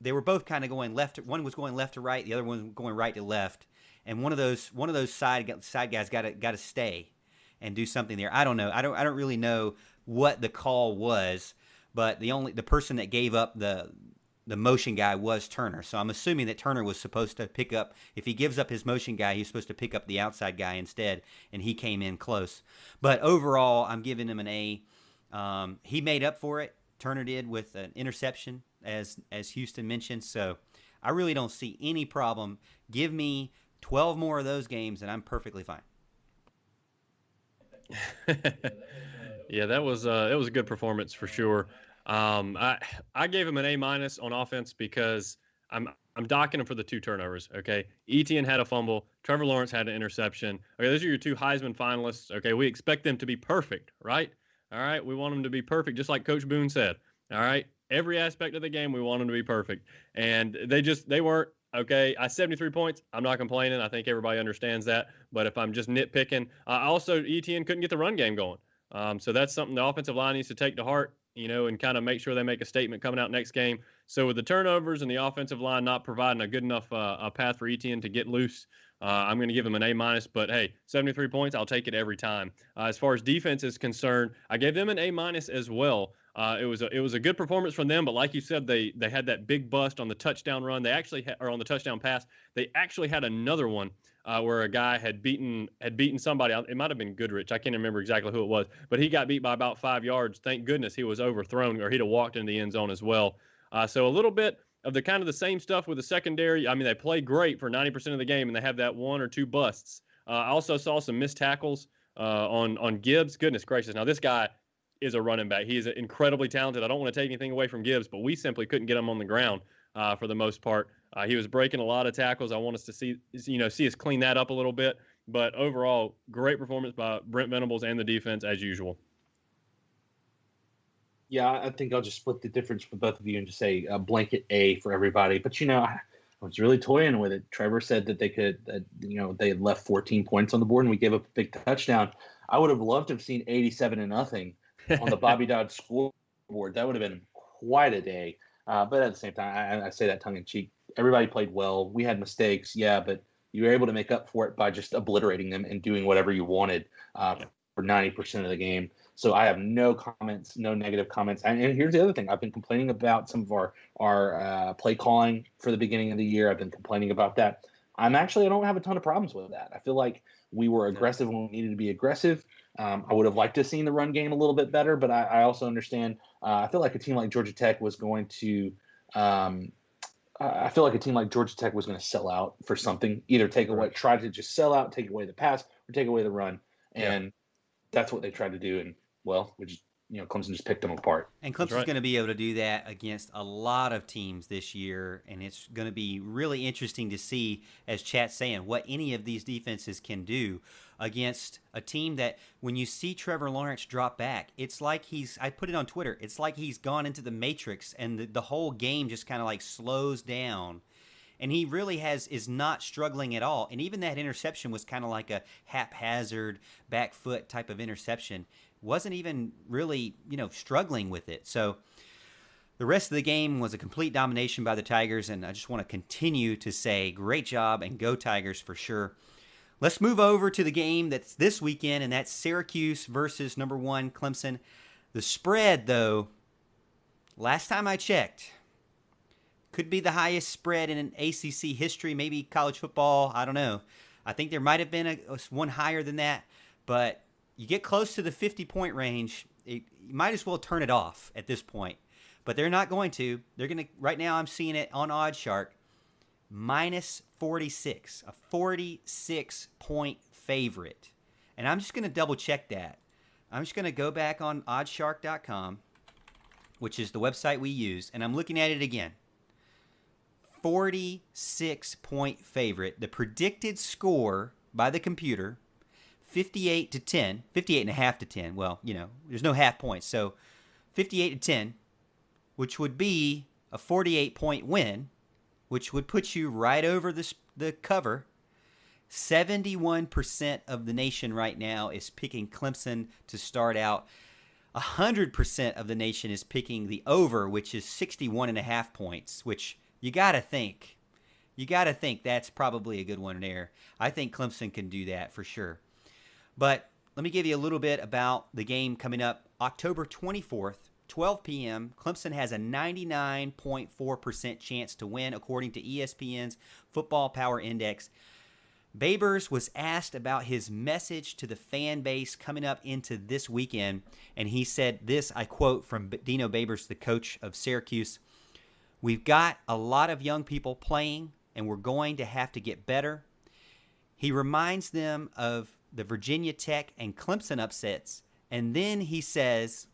they were both kind of going left. One was going left to right, the other one was going right to left, and one of those side guys got to stay and do something there. I don't know. I don't really know what the call was, but the person that gave up the motion guy was Turner. So I'm assuming that Turner was supposed to pick up, if he gives up his motion guy, he's supposed to pick up the outside guy instead, and he came in close. But overall, I'm giving him an A. He made up for it. Turner did with an interception, as Houston mentioned. So I really don't see any problem. Give me 12 more of those games, and I'm perfectly fine. Yeah, it was a good performance for sure. I gave him an A- on offense because I'm docking him for the 2 turnovers. Okay, Etienne had a fumble. Trevor Lawrence had an interception. Okay, those are your 2 Heisman finalists. Okay, we expect them to be perfect, right? All right, we want them to be perfect, just like Coach Boone said. All right, every aspect of the game, we want them to be perfect, and they weren't. Okay, 73 points. I'm not complaining. I think everybody understands that. But if I'm just nitpicking, also Etienne couldn't get the run game going. So that's something the offensive line needs to take to heart, and kind of make sure they make a statement coming out next game. So with the turnovers and the offensive line not providing a good enough a path for Etienne to get loose, I'm going to give him an A-. But hey, 73 points, I'll take it every time. As far as defense is concerned, I gave them an A- as well. It was a good performance from them, but like you said, they had that big bust on the touchdown run. They actually or on the touchdown pass. They actually had another one where a guy had beaten somebody. It might have been Goodrich. I can't remember exactly who it was, but he got beat by about 5 yards. Thank goodness he was overthrown, or he'd have walked into the end zone as well. So a little bit of the kind of the same stuff with the secondary. I mean, they play great for 90% of the game, and they have that 1 or 2 busts. I also saw some missed tackles on Gibbs. Goodness gracious! Now this guy is a running back. He is incredibly talented. I don't want to take anything away from Gibbs, but we simply couldn't get him on the ground for the most part. He was breaking a lot of tackles. I want us to see us clean that up a little bit. But overall, great performance by Brent Venables and the defense as usual. Yeah, I think I'll just split the difference for both of you and just say a blanket A for everybody. But I was really toying with it. Trevor said that they had left 14 points on the board and we gave up a big touchdown. I would have loved to have seen 87-0 on the Bobby Dodd scoreboard. That would have been quite a day. But at the same time, I say that tongue in cheek. Everybody played well. We had mistakes, yeah, but you were able to make up for it by just obliterating them and doing whatever you wanted for 90% of the game. So I have no comments, no negative comments. And here's the other thing. I've been complaining about some of our play calling for the beginning of the year. I've been complaining about that. I don't have a ton of problems with that. I feel like we were aggressive when we needed to be aggressive. I would have liked to have seen the run game a little bit better, but I also understand. I feel like a team like Georgia Tech was going to I feel like a team like Georgia Tech was going to sell out for something, either try to just sell out, take away the pass, or take away the run. And that's what they tried to do. And, Clemson just picked them apart. And Clemson's going to be able to do that against a lot of teams this year, and it's going to be really interesting to see, as Chat's saying, what any of these defenses can do against a team that, when you see Trevor Lawrence drop back, it's like I put it on Twitter, it's like he's gone into the Matrix, and the whole game just kind of like slows down. And he really is not struggling at all. And even that interception was kind of like a haphazard back foot type of interception. Wasn't even really, struggling with it. So the rest of the game was a complete domination by the Tigers, and I just want to continue to say great job and go Tigers for sure. Let's move over to the game that's this weekend, and that's Syracuse versus number 1 Clemson. The spread, though, last time I checked, could be the highest spread in an ACC history, maybe college football. I don't know. I think there might have been one higher than that, but you get close to the 50-point range, you might as well turn it off at this point. But they're not going to. They're going to. Right now, I'm seeing it on OddsShark, minus 46, a 46-point favorite. And I'm just going to double check that. I'm just going to go back on oddshark.com, which is the website we use, and I'm looking at it again. 46-point favorite. The predicted score by the computer, 58-10, 58.5-10. Well, there's no half points, so 58-10, which would be a 48-point win, which would put you right over the cover. 71% of the nation right now is picking Clemson to start out. 100% of the nation is picking the over, which is 61.5 points, which you got to think that's probably a good one there. I think Clemson can do that for sure. But let me give you a little bit about the game coming up October 24th, 12 p.m. Clemson has a 99.4% chance to win, according to ESPN's Football Power Index. Babers was asked about his message to the fan base coming up into this weekend, and he said this, I quote from Dino Babers, the coach of Syracuse: "We've got a lot of young people playing, and we're going to have to get better." He reminds them of the Virginia Tech and Clemson upsets, and then he says,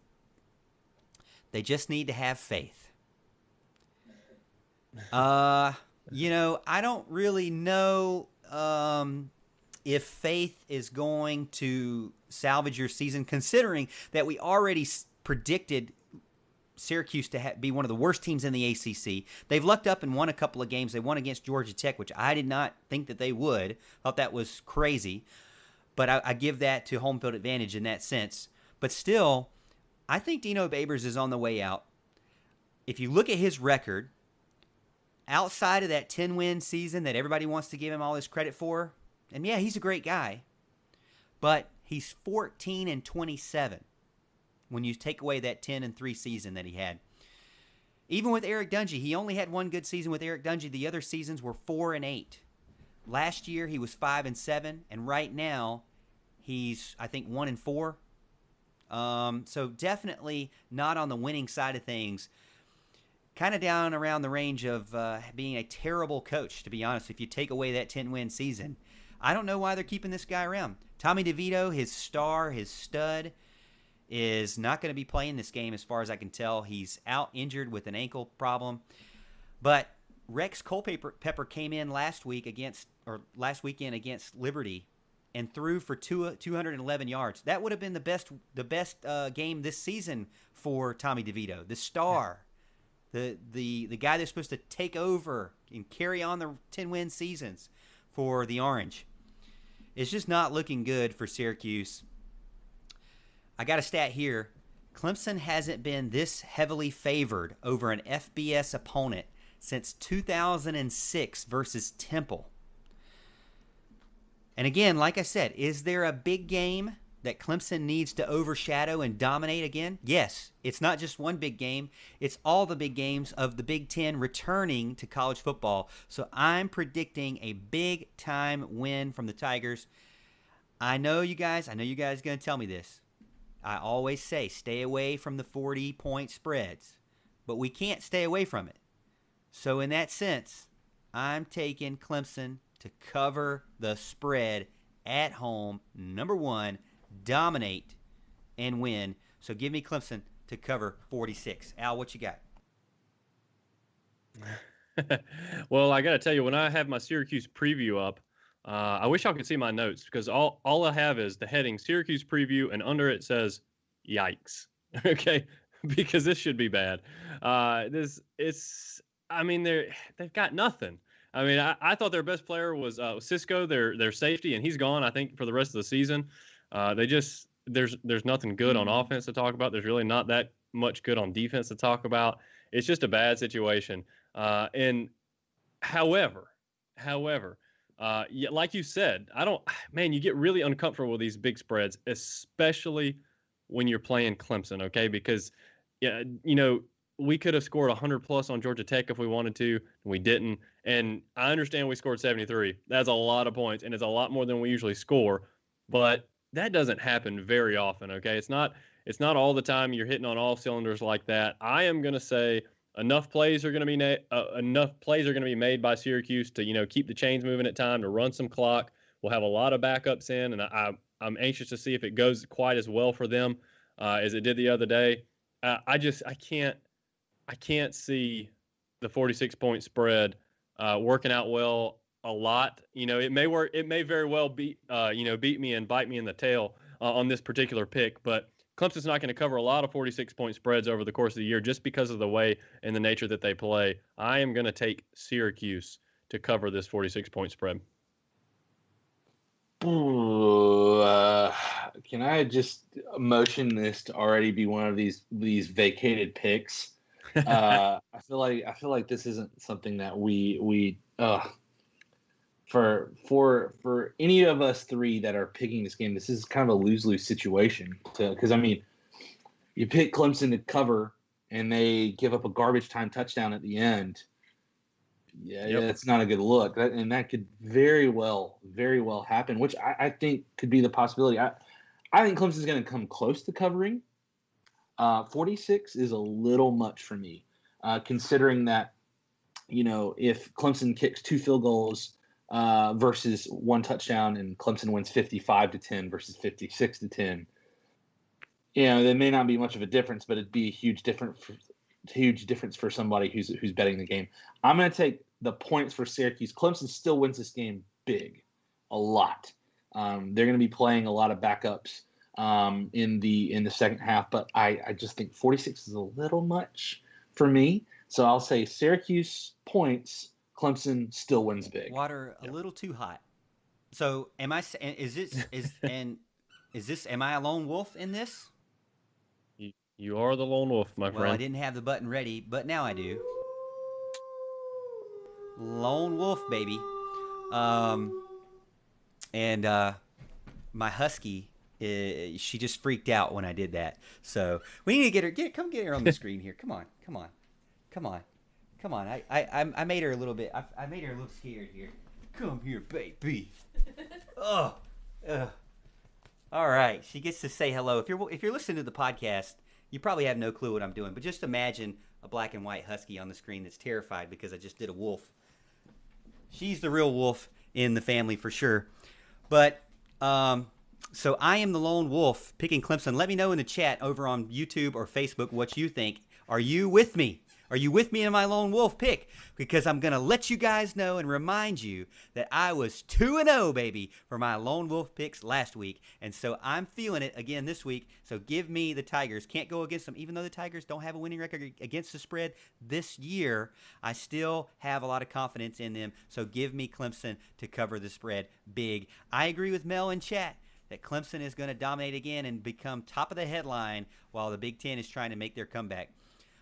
They just need to have faith. I don't really know if faith is going to salvage your season, considering that we already predicted Syracuse to be one of the worst teams in the ACC. They've lucked up and won a couple of games. They won against Georgia Tech, which I did not think that they would. Thought that was crazy. But I give that to home field advantage in that sense. But still, I think Dino Babers is on the way out. If you look at his record, outside of that 10-win season that everybody wants to give him all this credit for, and yeah, he's a great guy, but he's 14-27 when you take away that 10-3 season that he had. Even with Eric Dungy, he only had one good season with Eric Dungy. The other seasons were 4-8. Last year he was 5-7, and right now he's, I think, 1-4. So definitely not on the winning side of things. Kind of down around the range of being a terrible coach, to be honest, if you take away that 10-win season. I don't know why they're keeping this guy around. Tommy DeVito, his stud, is not going to be playing this game as far as I can tell. He's out injured with an ankle problem. But Rex Culpepper came in last weekend against Liberty and threw for 211 yards. That would have been the best game this season for Tommy DeVito, the star. The guy that's supposed to take over and carry on the 10-win seasons for the Orange. It's just not looking good for Syracuse. I got a stat here. Clemson hasn't been this heavily favored over an FBS opponent since 2006 versus Temple. And again, like I said, is there a big game that Clemson needs to overshadow and dominate again? Yes. It's not just one big game. It's all the big games of the Big Ten returning to college football. So I'm predicting a big-time win from the Tigers. I know you guys are going to tell me this. I always say stay away from the 40-point spreads. But we can't stay away from it. So in that sense, I'm taking Clemson to cover the spread at home, number one, dominate and win. So give me Clemson to cover 46. Al, what you got? Well, I got to tell you, when I have my Syracuse preview up, I wish y'all could see my notes, because all I have is the heading Syracuse preview, and under it says, yikes. Okay, because this should be bad. They've got nothing. I mean, I thought their best player was Cisco, their safety, and he's gone, I think, for the rest of the season. There's nothing good on offense to talk about. There's really not that much good on defense to talk about. It's just a bad situation. And however, like you said, you get really uncomfortable with these big spreads, especially when you're playing Clemson, okay? Because, we could have scored 100+ on Georgia Tech if we wanted to, and we didn't. And I understand we scored 73. That's a lot of points, and it's a lot more than we usually score. But that doesn't happen very often, okay? It's not all the time you're hitting on all cylinders like that. I am going to say enough plays are going to be made by Syracuse to, keep the chains moving at time, to run some clock. We'll have a lot of backups in, and I'm anxious to see if it goes quite as well for them as it did the other day. I can't see the 46-point spread working out well a lot. It may work. It may very well beat me and bite me in the tail on this particular pick. But Clemson's not going to cover a lot of 46-point spreads over the course of the year just because of the way and the nature that they play. I am going to take Syracuse to cover this 46-point spread. Ooh, can I just motion this to already be one of these vacated picks? I feel like this isn't something that we for any of us three that are picking this game, this is kind of a lose-lose situation. Because you pick Clemson to cover and they give up a garbage time touchdown at the end. Yeah, it's not a good look, and that could very well happen, which I think could be the possibility. I think Clemson's going to come close to covering. 46 is a little much for me, considering that, if Clemson kicks 2 field goals versus 1 touchdown and Clemson wins 55-10 versus 56-10, there may not be much of a difference, but it'd be a huge difference for somebody who's betting the game. I'm going to take the points for Syracuse. Clemson still wins this game big, a lot. They're going to be playing a lot of backups in the second half, but I just think 46 is a little much for me. So I'll say Syracuse points. Clemson still wins big. Water a little too hot. So am I? Is this? Am I a lone wolf in this? You are the lone wolf, my Well, friend. I didn't have the button ready, but now I do. Lone wolf, baby. And my husky, she just freaked out when I did that. So we need to get her. Come get her on the screen here. Come on. I made her a little bit. I made her a little scared here. Come here, baby. Oh. All right. She gets to say hello. If you're listening to the podcast, you probably have no clue what I'm doing. But just imagine a black and white husky on the screen that's terrified because I just did a wolf. She's the real wolf in the family for sure. But so I am the lone wolf picking Clemson. Let me know in the chat over on YouTube or Facebook what you think. Are you with me? Are you with me in my lone wolf pick? Because I'm going to let you guys know and remind you that I was 2-0, baby, for my lone wolf picks last week. And so I'm feeling it again this week. So give me the Tigers. Can't go against them. Even though the Tigers don't have a winning record against the spread this year, I still have a lot of confidence in them. So give me Clemson to cover the spread big. I agree with Mel in chat that Clemson is going to dominate again and become top of the headline while the Big Ten is trying to make their comeback.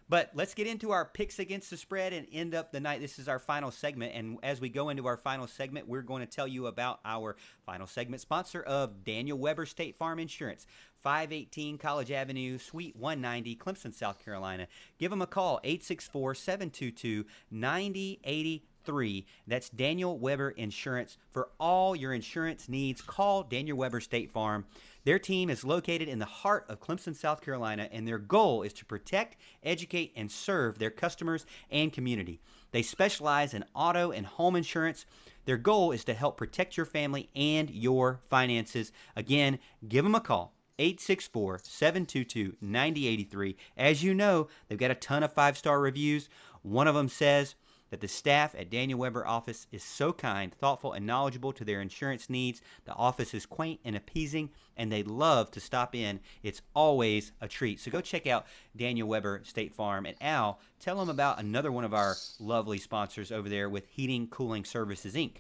But let's get into our picks against the spread and end up the night. This is our final segment. And as we go into our final segment, we're going to tell you about our final segment sponsor of Daniel Weber State Farm Insurance, 518 College Avenue, Suite 190, Clemson, South Carolina. Give them a call, 864-722-9083. That's Daniel Weber Insurance. For all your insurance needs, call Daniel Weber State Farm. Their team is located in the heart of Clemson, South Carolina, and their goal is to protect, educate, and serve their customers and community. They specialize in auto and home insurance. Their goal is to help protect your family and your finances. Again, give them a call, 864-722-9083. As you know, they've got a ton of 5-star reviews. One of them says that the staff at Daniel Weber office is so kind, thoughtful, and knowledgeable to their insurance needs. The office is quaint and appeasing, and they love to stop in. It's always a treat. So go check out Daniel Weber State Farm. And Al, tell them about another one of our lovely sponsors over there with Heating Cooling Services, Inc.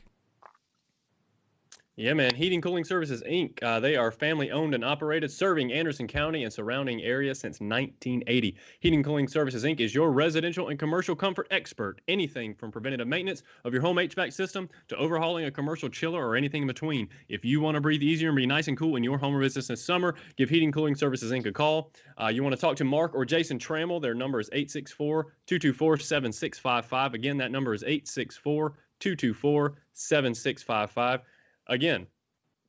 Yeah, man. Heating Cooling Services, Inc. They are family owned and operated, serving Anderson County and surrounding areas since 1980. Heating Cooling Services, Inc. is your residential and commercial comfort expert. Anything from preventative maintenance of your home HVAC system to overhauling a commercial chiller or anything in between. If you want to breathe easier and be nice and cool in your home or business this summer, give Heating Cooling Services, Inc. a call. You want to talk to Mark or Jason Trammell, their number is 864-224-7655. Again, that number is 864-224-7655. Again,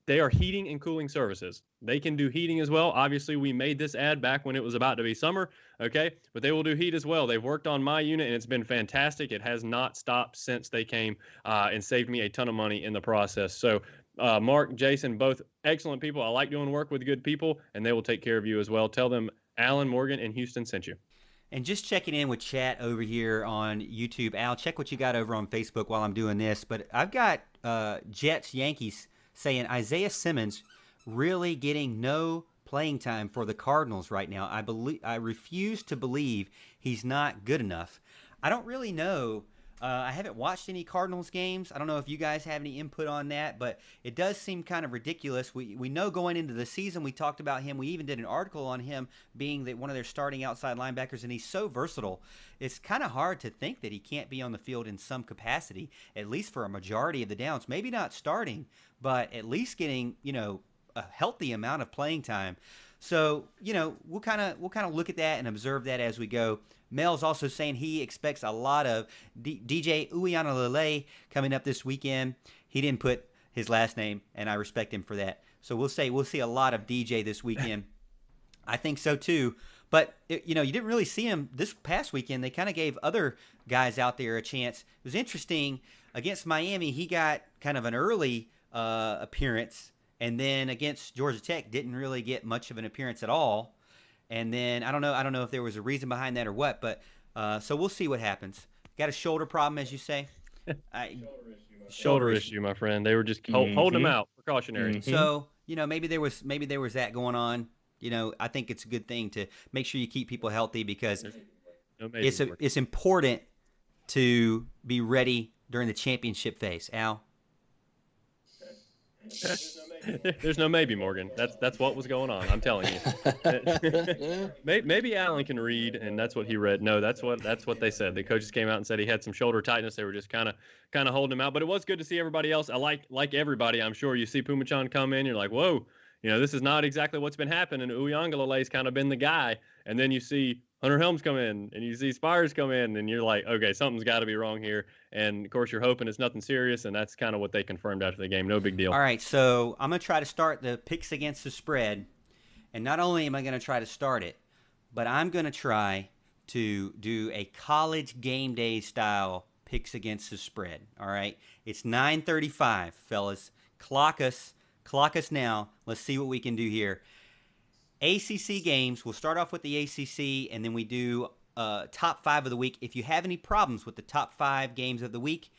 they are heating and cooling services. They can do heating as well. Obviously, we made this ad back when it was about to be summer, okay? But they will do heat as well. They've worked on my unit, and it's been fantastic. It has not stopped since they came and saved me a ton of money in the process. So, Mark, Jason, both excellent people. I like doing work with good people, and they will take care of you as well. Tell them Alan, Morgan, and Houston sent you. And just checking in with chat over here on YouTube. Al, check what you got over on Facebook while I'm doing this. But I've got Jets Yankees saying Isaiah Simmons really getting no playing time for the Cardinals right now. I refuse to believe he's not good enough. I don't really know. I haven't watched any Cardinals games. I don't know if you guys have any input on that, but it does seem kind of ridiculous. We know going into the season, we talked about him. We even did an article on him being one of their starting outside linebackers, and he's so versatile. It's kind of hard to think that he can't be on the field in some capacity, at least for a majority of the downs. Maybe not starting, but at least getting, a healthy amount of playing time. So, we'll kind of look at that and observe that as we go. Mel's also saying he expects a lot of DJ Uiagalelei coming up this weekend. He didn't put his last name, and I respect him for that. So we'll see a lot of DJ this weekend. I think so too. But, you didn't really see him this past weekend. They kind of gave other guys out there a chance. It was interesting. Against Miami, he got kind of an early appearance. And then against Georgia Tech, didn't really get much of an appearance at all. And then I don't know if there was a reason behind that or what, but so we'll see what happens. Got a shoulder problem, as you say. I, Shoulder issue, my friend. They were just holding him out, precautionary. So maybe there was that going on. I think it's a good thing to make sure you keep people healthy because it's important to be ready during the championship phase. Al. There's no maybe, Morgan. That's what was going on. I'm telling you. Maybe Allen can read, and that's what he read. No, that's what they said. The coaches came out and said he had some shoulder tightness. They were just kind of holding him out. But it was good to see everybody else. I like everybody. I'm sure you see Pumachan come in, you're like, whoa, this is not exactly what's been happening. Uyangalale's kind of been the guy, and then you see Hunter Helms come in, and you see Spires come in, and you're like, okay, something's got to be wrong here. And, of course, you're hoping it's nothing serious, and that's kind of what they confirmed after the game. No big deal. All right, so I'm going to try to start the picks against the spread. And not only am I going to try to start it, but I'm going to try to do a college game day style picks against the spread. All right? It's 9:35, fellas. Clock us now. Let's see what we can do here. ACC games. We'll start off with the ACC, and then we do top 5 of the week. If you have any problems with the top 5 games of the week,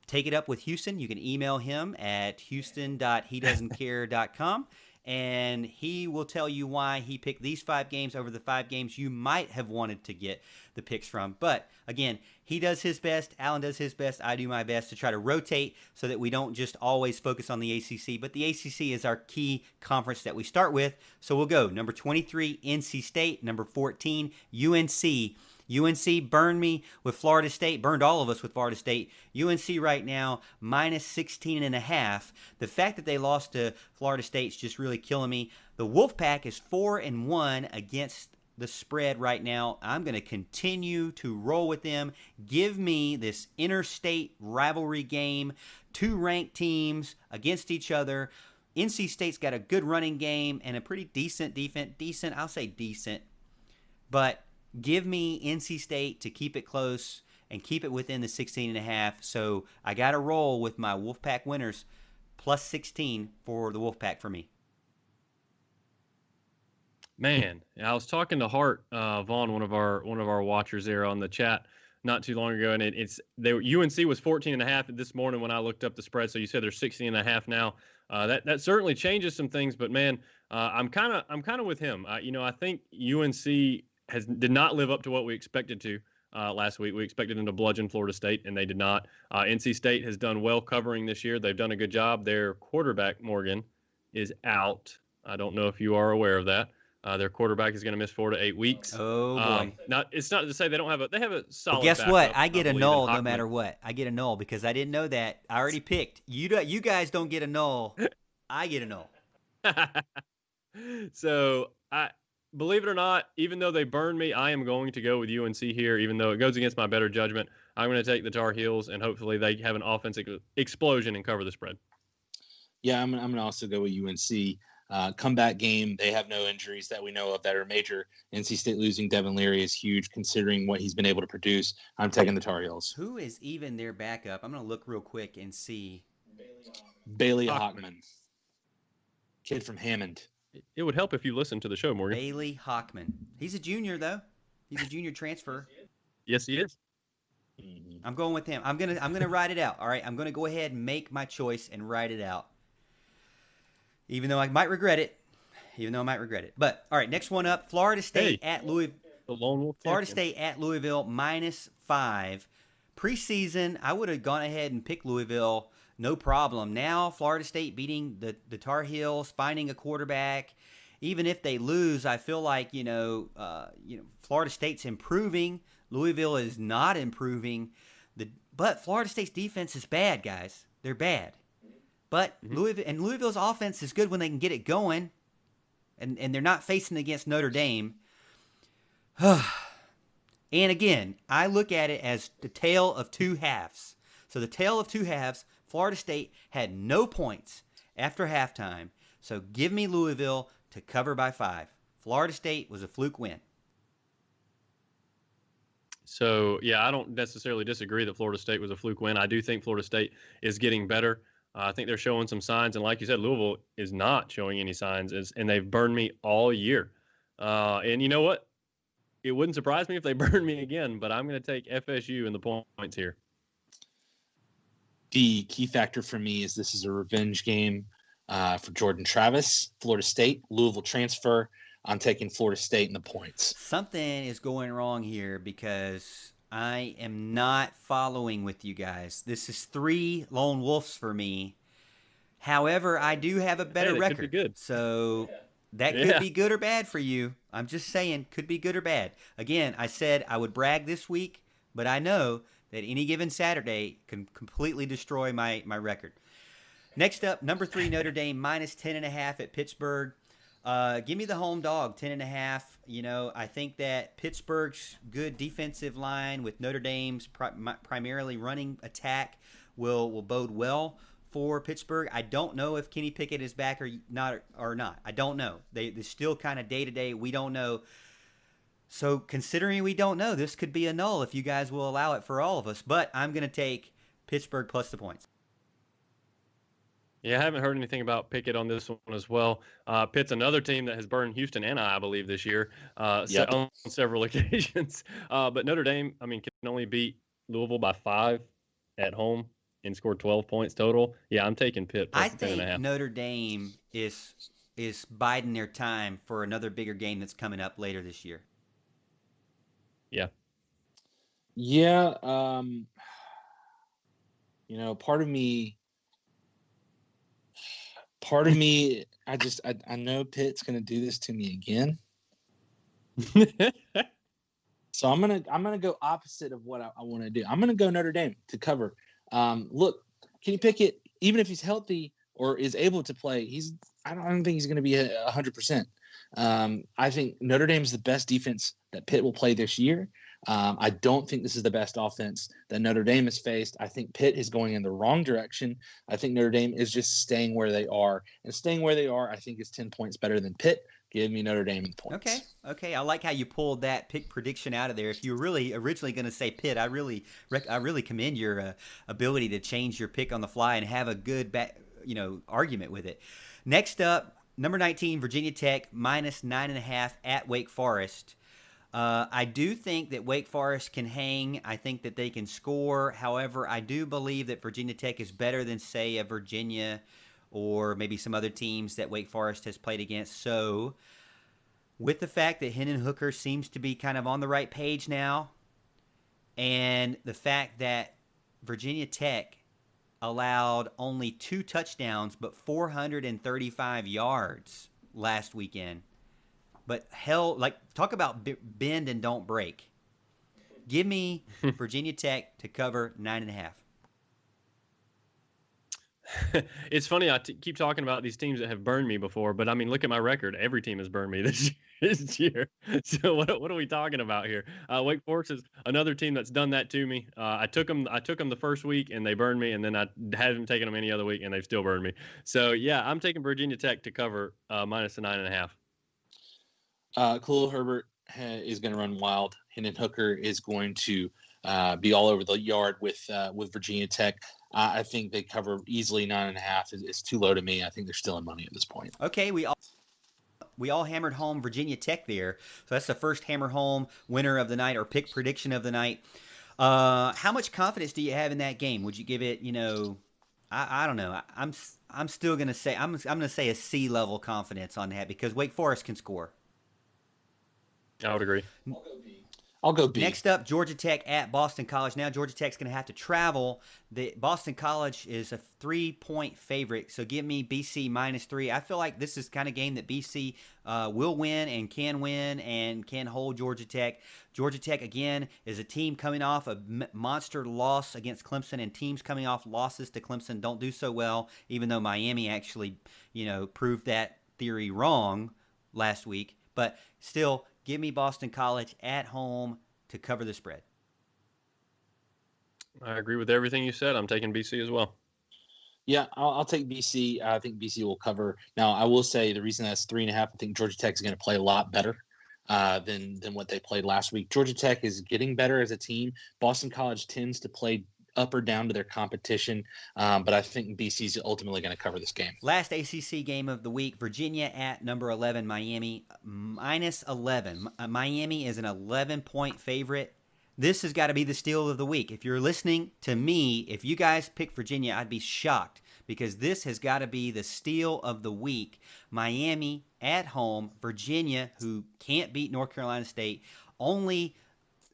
take it up with Houston. You can email him at houston.hedoesn'tcare.com, and he will tell you why he picked these 5 games over the 5 games you might have wanted to get the picks from. But, again, he does his best. Alan does his best. I do my best to try to rotate so that we don't just always focus on the ACC. But the ACC is our key conference that we start with. So we'll go. Number 23, NC State. Number 14, UNC. UNC burned me with Florida State, burned all of us with Florida State. UNC right now, minus 16.5. The fact that they lost to Florida State is just really killing me. The Wolfpack is 4-1 against the spread right now. I'm going to continue to roll with them. Give me this interstate rivalry game. 2 ranked teams against each other. NC State's got a good running game and a pretty decent defense. Decent, I'll say decent. But give me NC State to keep it close and keep it within the 16.5. So I got to roll with my Wolfpack winners, plus 16 for the Wolfpack for me. Man, I was talking to Hart Vaughn, one of our watchers there on the chat not too long ago, and UNC was 14.5 this morning when I looked up the spread. So you said they're 16.5 now. That certainly changes some things, but man, I'm kind of with him. I think UNC did not live up to what we expected to last week. We expected them to bludgeon Florida State, and they did not. NC State has done well covering this year. They've done a good job. Their quarterback, Morgan, is out. I don't know if you are aware of that. Their quarterback is going to miss 4 to 8 weeks. Oh boy! It's not to say they have a solid. But guess what? Backup, I get a null no matter what. I get a null because I didn't know that. I already picked. You guys don't get a null. I get a null. So believe it or not, even though they burned me, I am going to go with UNC here. Even though it goes against my better judgment, I'm going to take the Tar Heels, and hopefully they have an offensive explosion and cover the spread. Yeah, I'm going to also go with UNC. Comeback game. They have no injuries that we know of that are major. NC State losing Devin Leary is huge considering what he's been able to produce. I'm taking the Tar Heels. Who is even their backup? I'm going to look real quick and see. Bailey Hockman. Kid from Hammond. It would help if you listened to the show, Morgan. Bailey Hockman. He's a junior, though. He's a junior transfer. Yes, he is. I'm going with him. I'm gonna ride it out. All right, I'm gonna go ahead and make my choice and ride it out. Even though I might regret it. But, all right, next one up. Florida State at Louisville. The Lone Wolf Florida champion. State at Louisville, -5. Preseason, I would have gone ahead and picked Louisville, no problem. Now, Florida State beating the Tar Heels, finding a quarterback. Even if they lose, I feel like, Florida State's improving. Louisville is not improving. But Florida State's defense is bad, guys. They're bad. But Louisville's offense is good when they can get it going, and they're not facing against Notre Dame. And again, I look at it as the tale of 2 halves. So the tale of 2 halves, Florida State had no points after halftime. So give me Louisville to cover by 5. Florida State was a fluke win. So, yeah, I don't necessarily disagree that Florida State was a fluke win. I do think Florida State is getting better. I think they're showing some signs. And like you said, Louisville is not showing any signs, and they've burned me all year. And you know what? It wouldn't surprise me if they burn me again, but I'm going to take FSU in the points here. The key factor for me is this is a revenge game for Jordan Travis, Florida State, Louisville transfer. I'm taking Florida State in the points. Something is going wrong here because I am not following with you guys. This is 3 lone wolves for me. However, I do have a better that record. could be good. So that could be good or bad for you. I'm just saying, could be good or bad. Again, I said I would brag this week, but I know that any given Saturday can completely destroy my record. Next up, number 3, Notre Dame, minus 10.5 at Pittsburgh. Give me the home dog, 10.5. You know, I think that Pittsburgh's good defensive line with Notre Dame's primarily running attack will bode well for Pittsburgh. I don't know if Kenny Pickett is back or not. I don't know. They're still kind of day-to-day. We don't know. So considering we don't know, this could be a null if you guys will allow it for all of us. But I'm going to take Pittsburgh plus the points. Yeah, I haven't heard anything about Pickett on this one as well. Pitt's another team that has burned Houston and I believe, this year on several occasions. But Notre Dame, I mean, can only beat Louisville by 5 at home and score 12 points total. Yeah, I'm taking Pitt plus I think 10.5. Notre Dame is biding their time for another bigger game that's coming up later this year. Yeah. Yeah. You know, part of me, I know Pitt's going to do this to me again. So I'm gonna go opposite of what I want to do. I'm gonna go Notre Dame to cover. Look, Kenny Pickett, even if he's healthy or is able to play, I don't think he's going to be 100%. I think Notre Dame's the best defense that Pitt will play this year. I don't think this is the best offense that Notre Dame has faced. I think Pitt is going in the wrong direction. I think Notre Dame is just staying where they are. And staying where they are, I think, is 10 points better than Pitt. Give me Notre Dame in points. Okay. I like how you pulled that pick prediction out of there. If you were really originally going to say Pitt, I really commend your ability to change your pick on the fly and have a good argument with it. Next up, number 19, Virginia Tech, minus 9.5 at Wake Forest. I do think that Wake Forest can hang. I think that they can score. However, I do believe that Virginia Tech is better than, say, a Virginia or maybe some other teams that Wake Forest has played against. So, with the fact that Hendon Hooker seems to be kind of on the right page now, and the fact that Virginia Tech allowed only 2 touchdowns but 435 yards last weekend, but talk about bend and don't break. Give me Virginia Tech to cover 9.5. It's funny. I keep talking about these teams that have burned me before, but I mean, look at my record. Every team has burned me this year. So what are we talking about here? Wake Forest is another team that's done that to me. I took them the first week and they burned me, and then I haven't taken them any other week and they've still burned me. So yeah, I'm taking Virginia Tech to cover minus the 9.5. Khalil Herbert is going to run wild. Hendon Hooker is going to be all over the yard with Virginia Tech. I think they cover easily 9.5. It's too low to me. I think they're still in money at this point. Okay, we all hammered home Virginia Tech there. So that's the first hammer home winner of the night or pick prediction of the night. How much confidence do you have in that game? Would you give it, I don't know. I'm still going to say I'm going to say a C level confidence on that because Wake Forest can score. I would agree. I'll go B. Next up, Georgia Tech at Boston College. Now Georgia Tech's going to have to travel. The Boston College is a 3-point favorite, so give me BC minus 3. I feel like this is the kind of game that BC will win and can hold Georgia Tech. Georgia Tech, again, is a team coming off a monster loss against Clemson, and teams coming off losses to Clemson don't do so well, even though Miami actually, proved that theory wrong last week. But still, give me Boston College at home to cover the spread. I agree with everything you said. I'm taking BC as well. Yeah, I'll take BC. I think BC will cover. Now, I will say the reason that's 3.5, I think Georgia Tech is going to play a lot better than what they played last week. Georgia Tech is getting better as a team. Boston College tends to play up or down to their competition, but I think BC's ultimately going to cover this game. Last ACC game of the week, Virginia at number 11, Miami minus 11. Miami is an 11-point favorite. This has got to be the steal of the week. If you're listening to me, if you guys pick Virginia, I'd be shocked because this has got to be the steal of the week. Miami at home, Virginia, who can't beat North Carolina State, only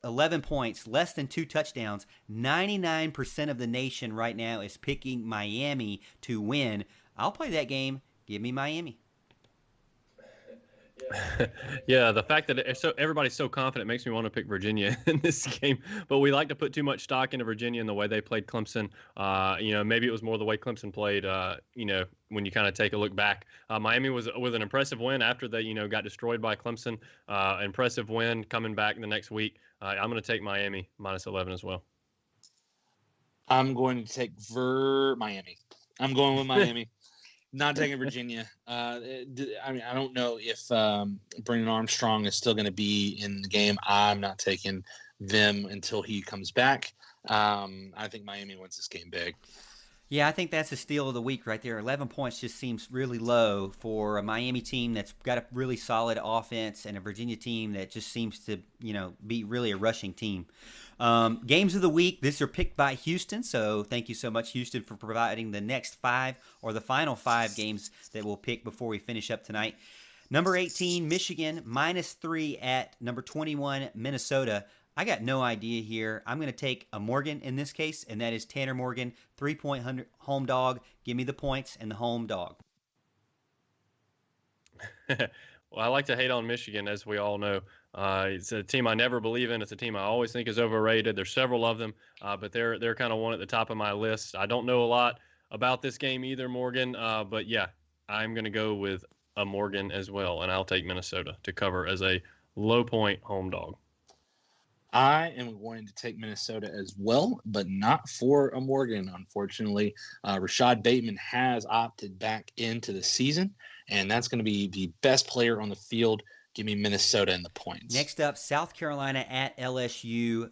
11 points, less than 2 touchdowns. 99% of the nation right now is picking Miami to win. I'll play that game. Give me Miami. Yeah, the fact that everybody's so confident makes me want to pick Virginia in this game. But we like to put too much stock into Virginia and the way they played Clemson. Maybe it was more the way Clemson played. When you kind of take a look back, Miami was an impressive win after they got destroyed by Clemson. Impressive win coming back the next week. I'm going to take Miami minus 11 as well. I'm going to take Miami. I'm going with Miami. Not taking Virginia. I don't know if Brennan Armstrong is still going to be in the game. I'm not taking them until he comes back. I think Miami wins this game big. Yeah, I think that's a steal of the week right there. 11 points just seems really low for a Miami team that's got a really solid offense and a Virginia team that just seems to, be really a rushing team. Games of the week, these are picked by Houston, so thank you so much, Houston, for providing the next 5 or the final 5 games that we'll pick before we finish up tonight. Number 18, Michigan, minus 3 at number 21, Minnesota. I got no idea here. I'm going to take a Morgan in this case, and that is Tanner Morgan, 3-point home dog. Give me the points and the home dog. Well, I like to hate on Michigan, as we all know. It's a team I never believe in. It's a team I always think is overrated. There's several of them, but they're kind of one at the top of my list. I don't know a lot about this game either, Morgan, but yeah, I'm going to go with a Morgan as well, and I'll take Minnesota to cover as a low-point home dog. I am going to take Minnesota as well, but not for a Morgan, unfortunately. Rashad Bateman has opted back into the season, and that's going to be the best player on the field. Give me Minnesota in the points. Next up, South Carolina at LSU,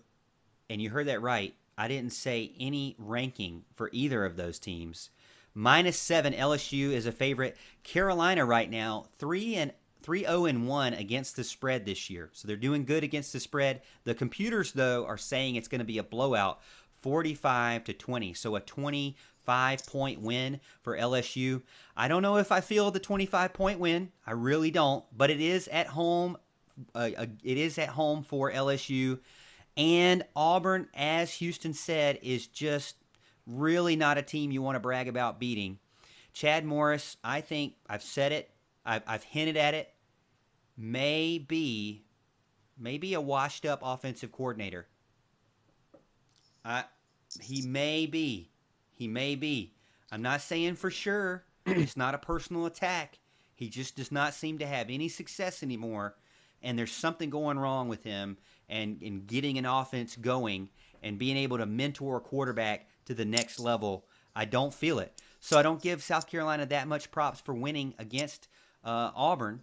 and you heard that right. I didn't say any ranking for either of those teams. Minus 7, LSU is a favorite. Carolina right now, 3-0-1 against the spread this year. So they're doing good against the spread. The computers, though, are saying it's going to be a blowout, 45-20. So a 25-point win for LSU. I don't know if I feel the 25-point win. I really don't. But it is at home. It is at home for LSU. And Auburn, as Houston said, is just really not a team you want to brag about beating. Chad Morris, I think I've said it. I've hinted at it. Maybe a washed-up offensive coordinator. He may be. I'm not saying for sure. It's not a personal attack. He just does not seem to have any success anymore, and there's something going wrong with him and in getting an offense going and being able to mentor a quarterback to the next level. I don't feel it. So I don't give South Carolina that much props for winning against Auburn.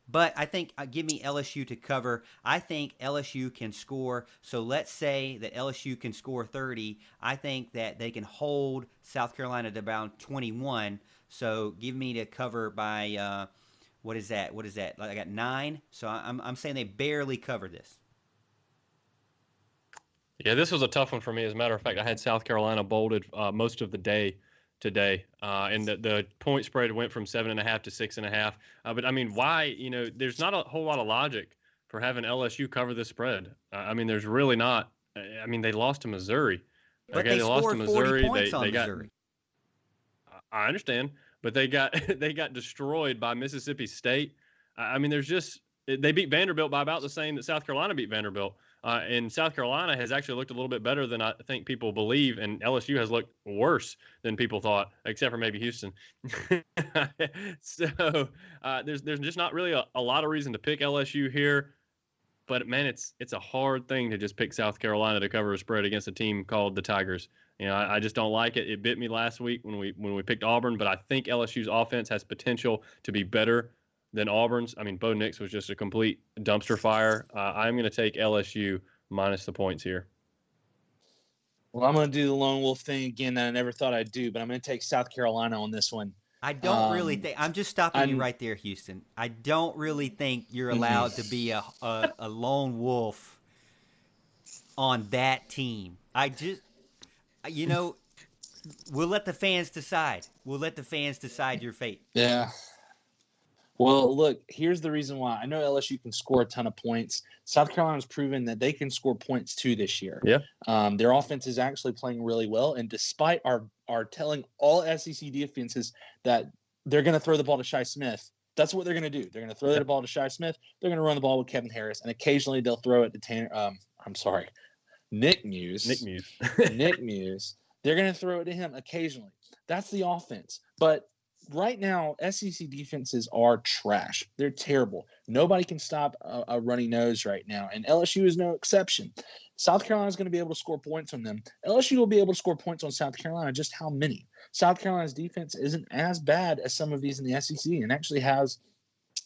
But I think give me LSU to cover. I think LSU can score. So let's say that LSU can score 30. I think that they can hold South Carolina to about 21. So give me to cover by, what is that? I got 9. So I'm saying they barely cover this. Yeah, this was a tough one for me. As a matter of fact, I had South Carolina bolded most of the day today, and the point spread went from 7.5 to 6.5. But I mean, why? There's not a whole lot of logic for having LSU cover the spread. There's really not. They lost to Missouri. But they lost to Missouri. 40 points on Missouri. I understand, but they got destroyed by Mississippi State. They beat Vanderbilt by about the same that South Carolina beat Vanderbilt. And South Carolina has actually looked a little bit better than I think people believe, and LSU has looked worse than people thought, except for maybe Houston. So there's just not really a lot of reason to pick LSU here. But man, it's a hard thing to just pick South Carolina to cover a spread against a team called the Tigers. I just don't like it. It bit me last week when we picked Auburn, but I think LSU's offense has potential to be better than Auburn's. Bo Nix was just a complete dumpster fire. I'm going to take LSU minus the points here. Well, I'm going to do the lone wolf thing again that I never thought I'd do, but I'm going to take South Carolina on this one. I don't really think. I'm just stopping you right there, Houston. I don't really think you're allowed to be a lone wolf on that team. We'll let the fans decide. We'll let the fans decide your fate. Yeah. Well, look, here's the reason why. I know LSU can score a ton of points. South Carolina's proven that they can score points too this year. Yeah. Their offense is actually playing really well. And despite our telling all SEC defenses that they're going to throw the ball to Shi Smith, that's what they're going to do. They're going to throw the ball to Shi Smith. They're going to run the ball with Kevin Harris. And occasionally they'll throw it to Nick Muse. Nick Muse. They're going to throw it to him occasionally. That's the offense. But right now, SEC defenses are trash. They're terrible. Nobody can stop a runny nose right now, and LSU is no exception. South Carolina is going to be able to score points on them. LSU will be able to score points on South Carolina. Just how many? South Carolina's defense isn't as bad as some of these in the SEC and actually has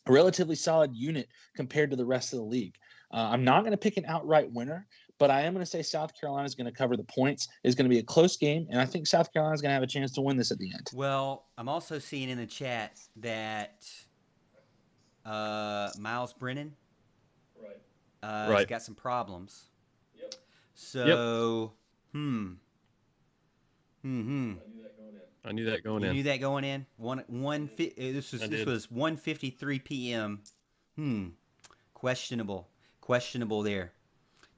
a relatively solid unit compared to the rest of the league. I'm not going to pick an outright winner, but I am going to say South Carolina is going to cover the points. It's going to be a close game, and I think South Carolina is going to have a chance to win this at the end. Well, I'm also seeing in the chat that Miles Brennan has got some problems. Yep. So, I knew that going in. You knew that going in? This was 1:53 p.m. Questionable there.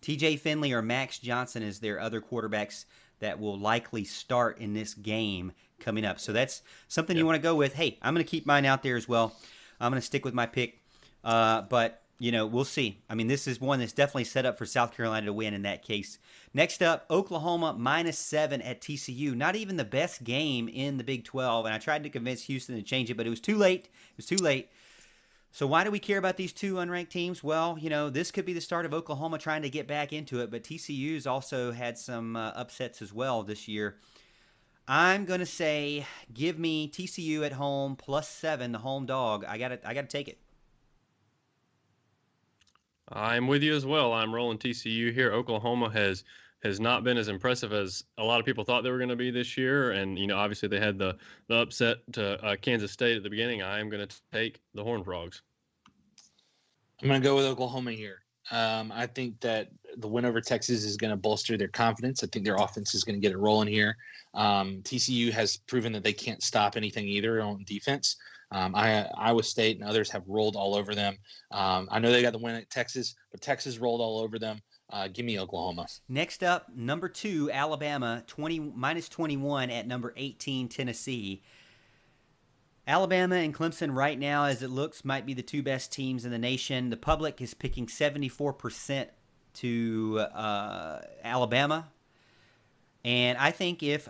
TJ Finley or Max Johnson is their other quarterbacks that will likely start in this game coming up. So that's something you want to go with. Hey, I'm going to keep mine out there as well. I'm going to stick with my pick. But, we'll see. I mean, this is one that's definitely set up for South Carolina to win in that case. Next up, Oklahoma -7 at TCU. Not even the best game in the Big 12. And I tried to convince Houston to change it, but it was too late. So why do we care about these two unranked teams? Well, this could be the start of Oklahoma trying to get back into it, but TCU's also had some upsets as well this year. I'm going to say give me TCU at home +7, the home dog. I got to take it. I'm with you as well. I'm rolling TCU here. Oklahoma has not been as impressive as a lot of people thought they were going to be this year. And, obviously they had the upset to Kansas State at the beginning. I am going to take the Horned Frogs. I'm going to go with Oklahoma here. I think that the win over Texas is going to bolster their confidence. I think their offense is going to get it rolling here. TCU has proven that they can't stop anything either on defense. Iowa State and others have rolled all over them. I know they got the win at Texas, but Texas rolled all over them. Give me Oklahoma. Next up, number 2, Alabama, -21 at number 18, Tennessee. Alabama and Clemson right now, as it looks, might be the two best teams in the nation. The public is picking 74% to Alabama. And I think if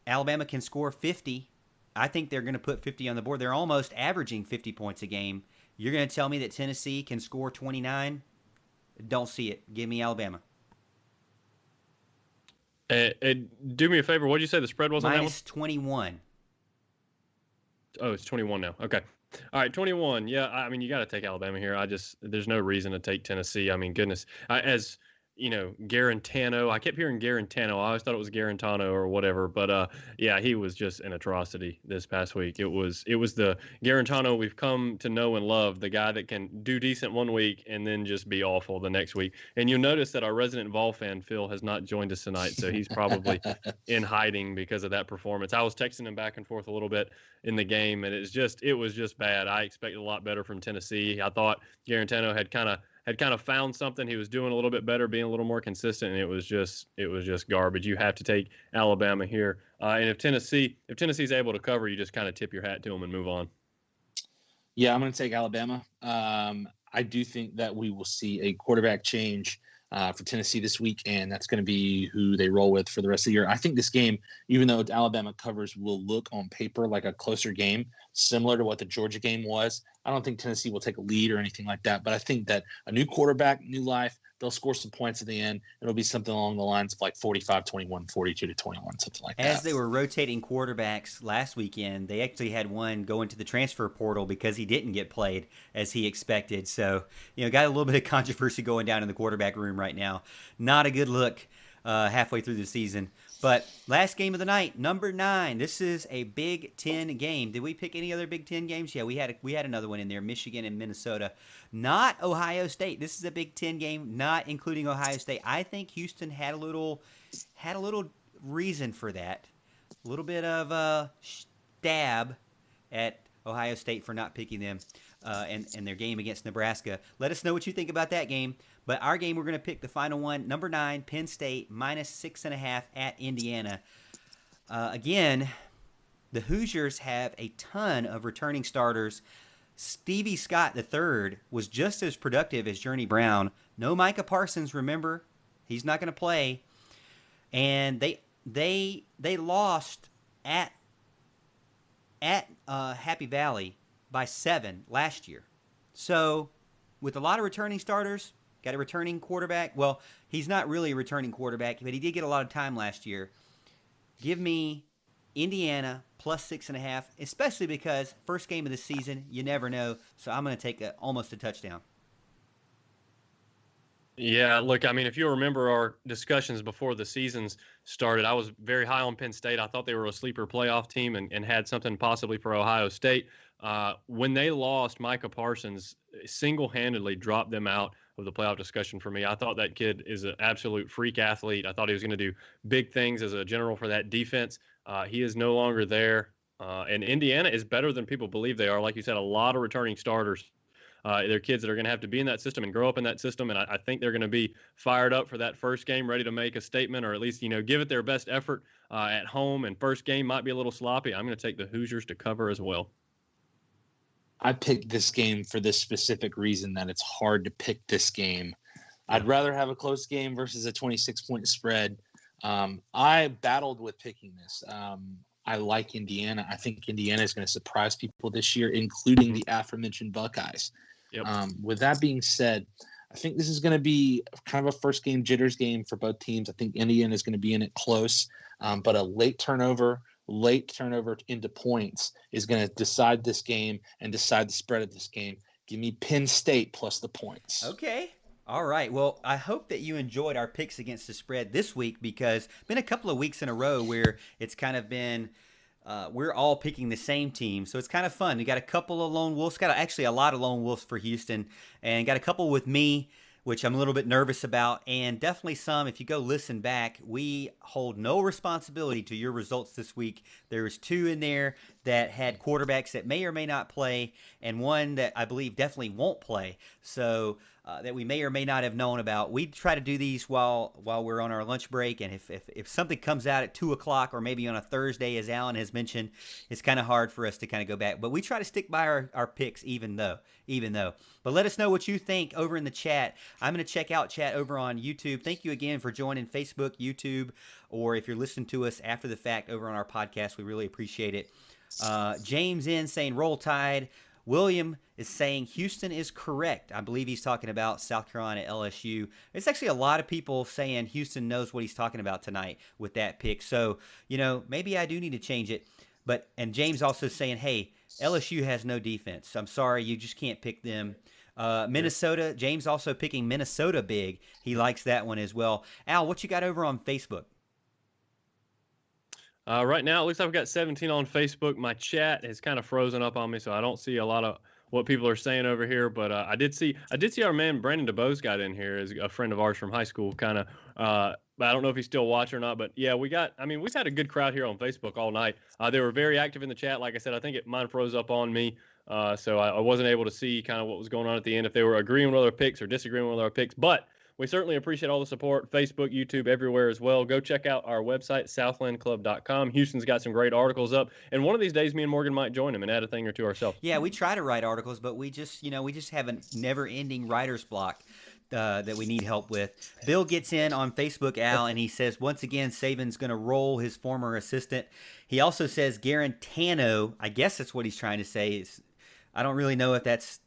Alabama can score 50, I think they're going to put 50 on the board. They're almost averaging 50 points a game. You're going to tell me that Tennessee can score 29? Don't see it. Give me Alabama. Do me a favor. What did you say the spread was on that one? -21. Oh, it's 21 now. Okay. All right, 21. Yeah, I mean, you got to take Alabama here. There's no reason to take Tennessee. I mean, goodness. As Garantano. I kept hearing Garantano. I always thought it was Garantano or whatever. But yeah, he was just an atrocity this past week. It was the Garantano we've come to know and love, the guy that can do decent one week and then just be awful the next week. And you'll notice that our resident Vol fan, Phil, has not joined us tonight. So he's probably in hiding because of that performance. I was texting him back and forth a little bit in the game, and it was just bad. I expected a lot better from Tennessee. I thought Garantano had kind of found something. He was doing a little bit better, being a little more consistent, and it was just garbage. You have to take Alabama here. And if Tennessee's able to cover, you just kind of tip your hat to them and move on. Yeah, I'm going to take Alabama. I do think that we will see a quarterback change for Tennessee this week, and that's going to be who they roll with for the rest of the year. I think this game, even though Alabama covers, will look on paper like a closer game, similar to what the Georgia game was. I don't think Tennessee will take a lead or anything like that, but I think that a new quarterback, new life, they'll score some points at the end. It'll be something along the lines of like 45-21, 42-21, something like that. As they were rotating quarterbacks last weekend, they actually had one go into the transfer portal because he didn't get played as he expected. So, got a little bit of controversy going down in the quarterback room right now. Not a good look. halfway through the season. But last game of the night, number 9. This is a Big Ten game. Did we pick any other Big Ten games? Yeah, we had another one in there, Michigan and Minnesota. Not Ohio State. This is a Big Ten game, not including Ohio State. I think Houston had a little reason for that. A little bit of a stab at Ohio State for not picking them and their game against Nebraska. Let us know what you think about that game. But our game, we're going to pick the final one, number 9, Penn State, -6.5 at Indiana. Again, the Hoosiers have a ton of returning starters. Stevie Scott III was just as productive as Journey Brown. No Micah Parsons, remember. He's not going to play. And they lost at Happy Valley by 7 last year. So with a lot of returning starters, got a returning quarterback. Well, he's not really a returning quarterback, but he did get a lot of time last year. Give me Indiana +6.5, especially because first game of the season, you never know. So I'm going to take almost a touchdown. Yeah, look, I mean, if you remember our discussions before the seasons started, I was very high on Penn State. I thought they were a sleeper playoff team and had something possibly for Ohio State. When they lost, Micah Parsons single-handedly dropped them out of the playoff discussion for me. I thought that kid is an absolute freak athlete. I thought he was going to do big things as a general for that defense. He is no longer there. And Indiana is better than people believe they are. Like you said, a lot of returning starters. They're kids that are going to have to be in that system and grow up in that system, and I think they're going to be fired up for that first game, ready to make a statement or at least, give it their best effort at home. And first game might be a little sloppy. I'm going to take the Hoosiers to cover as well. I picked this game for this specific reason that it's hard to pick this game. I'd rather have a close game versus a 26-point spread. I battled with picking this. I like Indiana. I think Indiana is going to surprise people this year, including the aforementioned Buckeyes. Yep. With that being said, I think this is going to be kind of a first game jitters game for both teams. I think Indiana is going to be in it close, but a late turnover into points is going to decide this game and decide the spread of this game. Give me Penn State plus the points. Okay. All right. Well, I hope that you enjoyed our picks against the spread this week because it's been a couple of weeks in a row where it's kind of been we're all picking the same team. So it's kind of fun. We got a couple of lone wolves. Got actually a lot of lone wolves for Houston and got a couple with me, which I'm a little bit nervous about, and definitely some, if you go listen back, we hold no responsibility to your results this week. There was 2 in there that had quarterbacks that may or may not play, and one that I believe definitely won't play, so that we may or may not have known about. We try to do these while we're on our lunch break, and if something comes out at 2 o'clock or maybe on a Thursday, as Alan has mentioned, it's kind of hard for us to kind of go back. But we try to stick by our picks even though. But let us know what you think over in the chat. I'm going to check out chat over on YouTube. Thank you again for joining Facebook, YouTube, or if you're listening to us after the fact over on our podcast, we really appreciate it. James in saying Roll Tide. William is saying Houston is correct. I believe he's talking about South Carolina LSU. It's actually a lot of people saying Houston knows what he's talking about tonight with that pick. So, maybe I do need to change it. And James also saying, hey, LSU has no defense. I'm sorry, you just can't pick them. Minnesota, James also picking Minnesota big. He likes that one as well. Al, what you got over on Facebook? Right now, it looks like we've got 17 on Facebook. My chat has kind of frozen up on me, so I don't see a lot of what people are saying over here. But I did see our man Brandon DeBose got in here as a friend of ours from high school. Kind of, I don't know if he's still watching or not. But yeah, we've had a good crowd here on Facebook all night. They were very active in the chat. Like I said, I think mine froze up on me, so I wasn't able to see kind of what was going on at the end if they were agreeing with our picks or disagreeing with our picks. But we certainly appreciate all the support, Facebook, YouTube, everywhere as well. Go check out our website, southlandclub.com. Houston's got some great articles up. And one of these days, me and Morgan might join him and add a thing or two ourselves. Yeah, we try to write articles, but we just have a never-ending writer's block that we need help with. Bill gets in on Facebook, Al, and he says, once again, Saban's going to roll his former assistant. He also says Garantano. I guess that's what he's trying to say. I don't really know if that's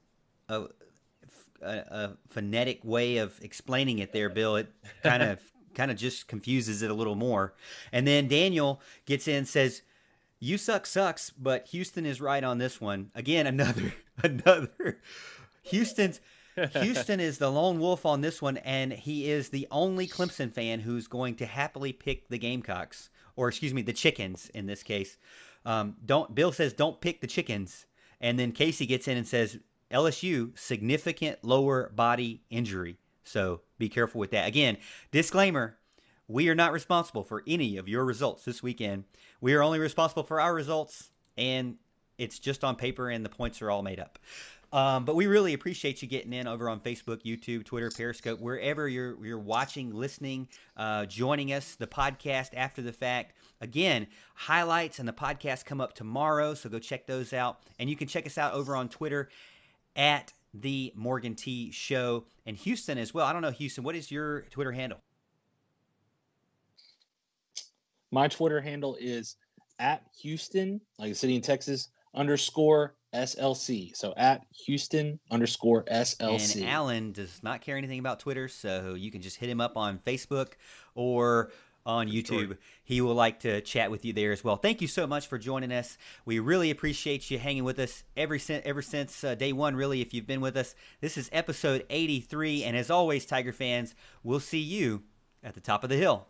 a phonetic way of explaining it there, Bill. It kind of just confuses it a little more. And then Daniel gets in and says, you sucks, but Houston is right on this one. Again, another Houston's Houston is the lone wolf on this one, and he is the only Clemson fan who's going to happily pick the Gamecocks, or excuse me, the Chickens in this case. Bill says don't pick the Chickens, and then Casey gets in and says LSU significant lower body injury. So be careful with that. Again, disclaimer: we are not responsible for any of your results this weekend. We are only responsible for our results, and it's just on paper, and the points are all made up. But we really appreciate you getting in over on Facebook, YouTube, Twitter, Periscope, wherever you're watching, listening, joining us, the podcast after the fact. Again, highlights and the podcast come up tomorrow, so go check those out. And you can check us out over on Twitter at The Morgan T Show, and Houston as well. I don't know, Houston, what is your Twitter handle? My Twitter handle is at Houston, like a city in Texas, _ SLC. So at Houston _ SLC. And Alan does not care anything about Twitter, so you can just hit him up on Facebook or on YouTube. Sure. He will like to chat with you there as well. Thank you so much for joining us. We really appreciate you hanging with us ever since day one, really, if you've been with us. This is episode 83, and as always, Tiger fans, we'll see you at the top of the hill.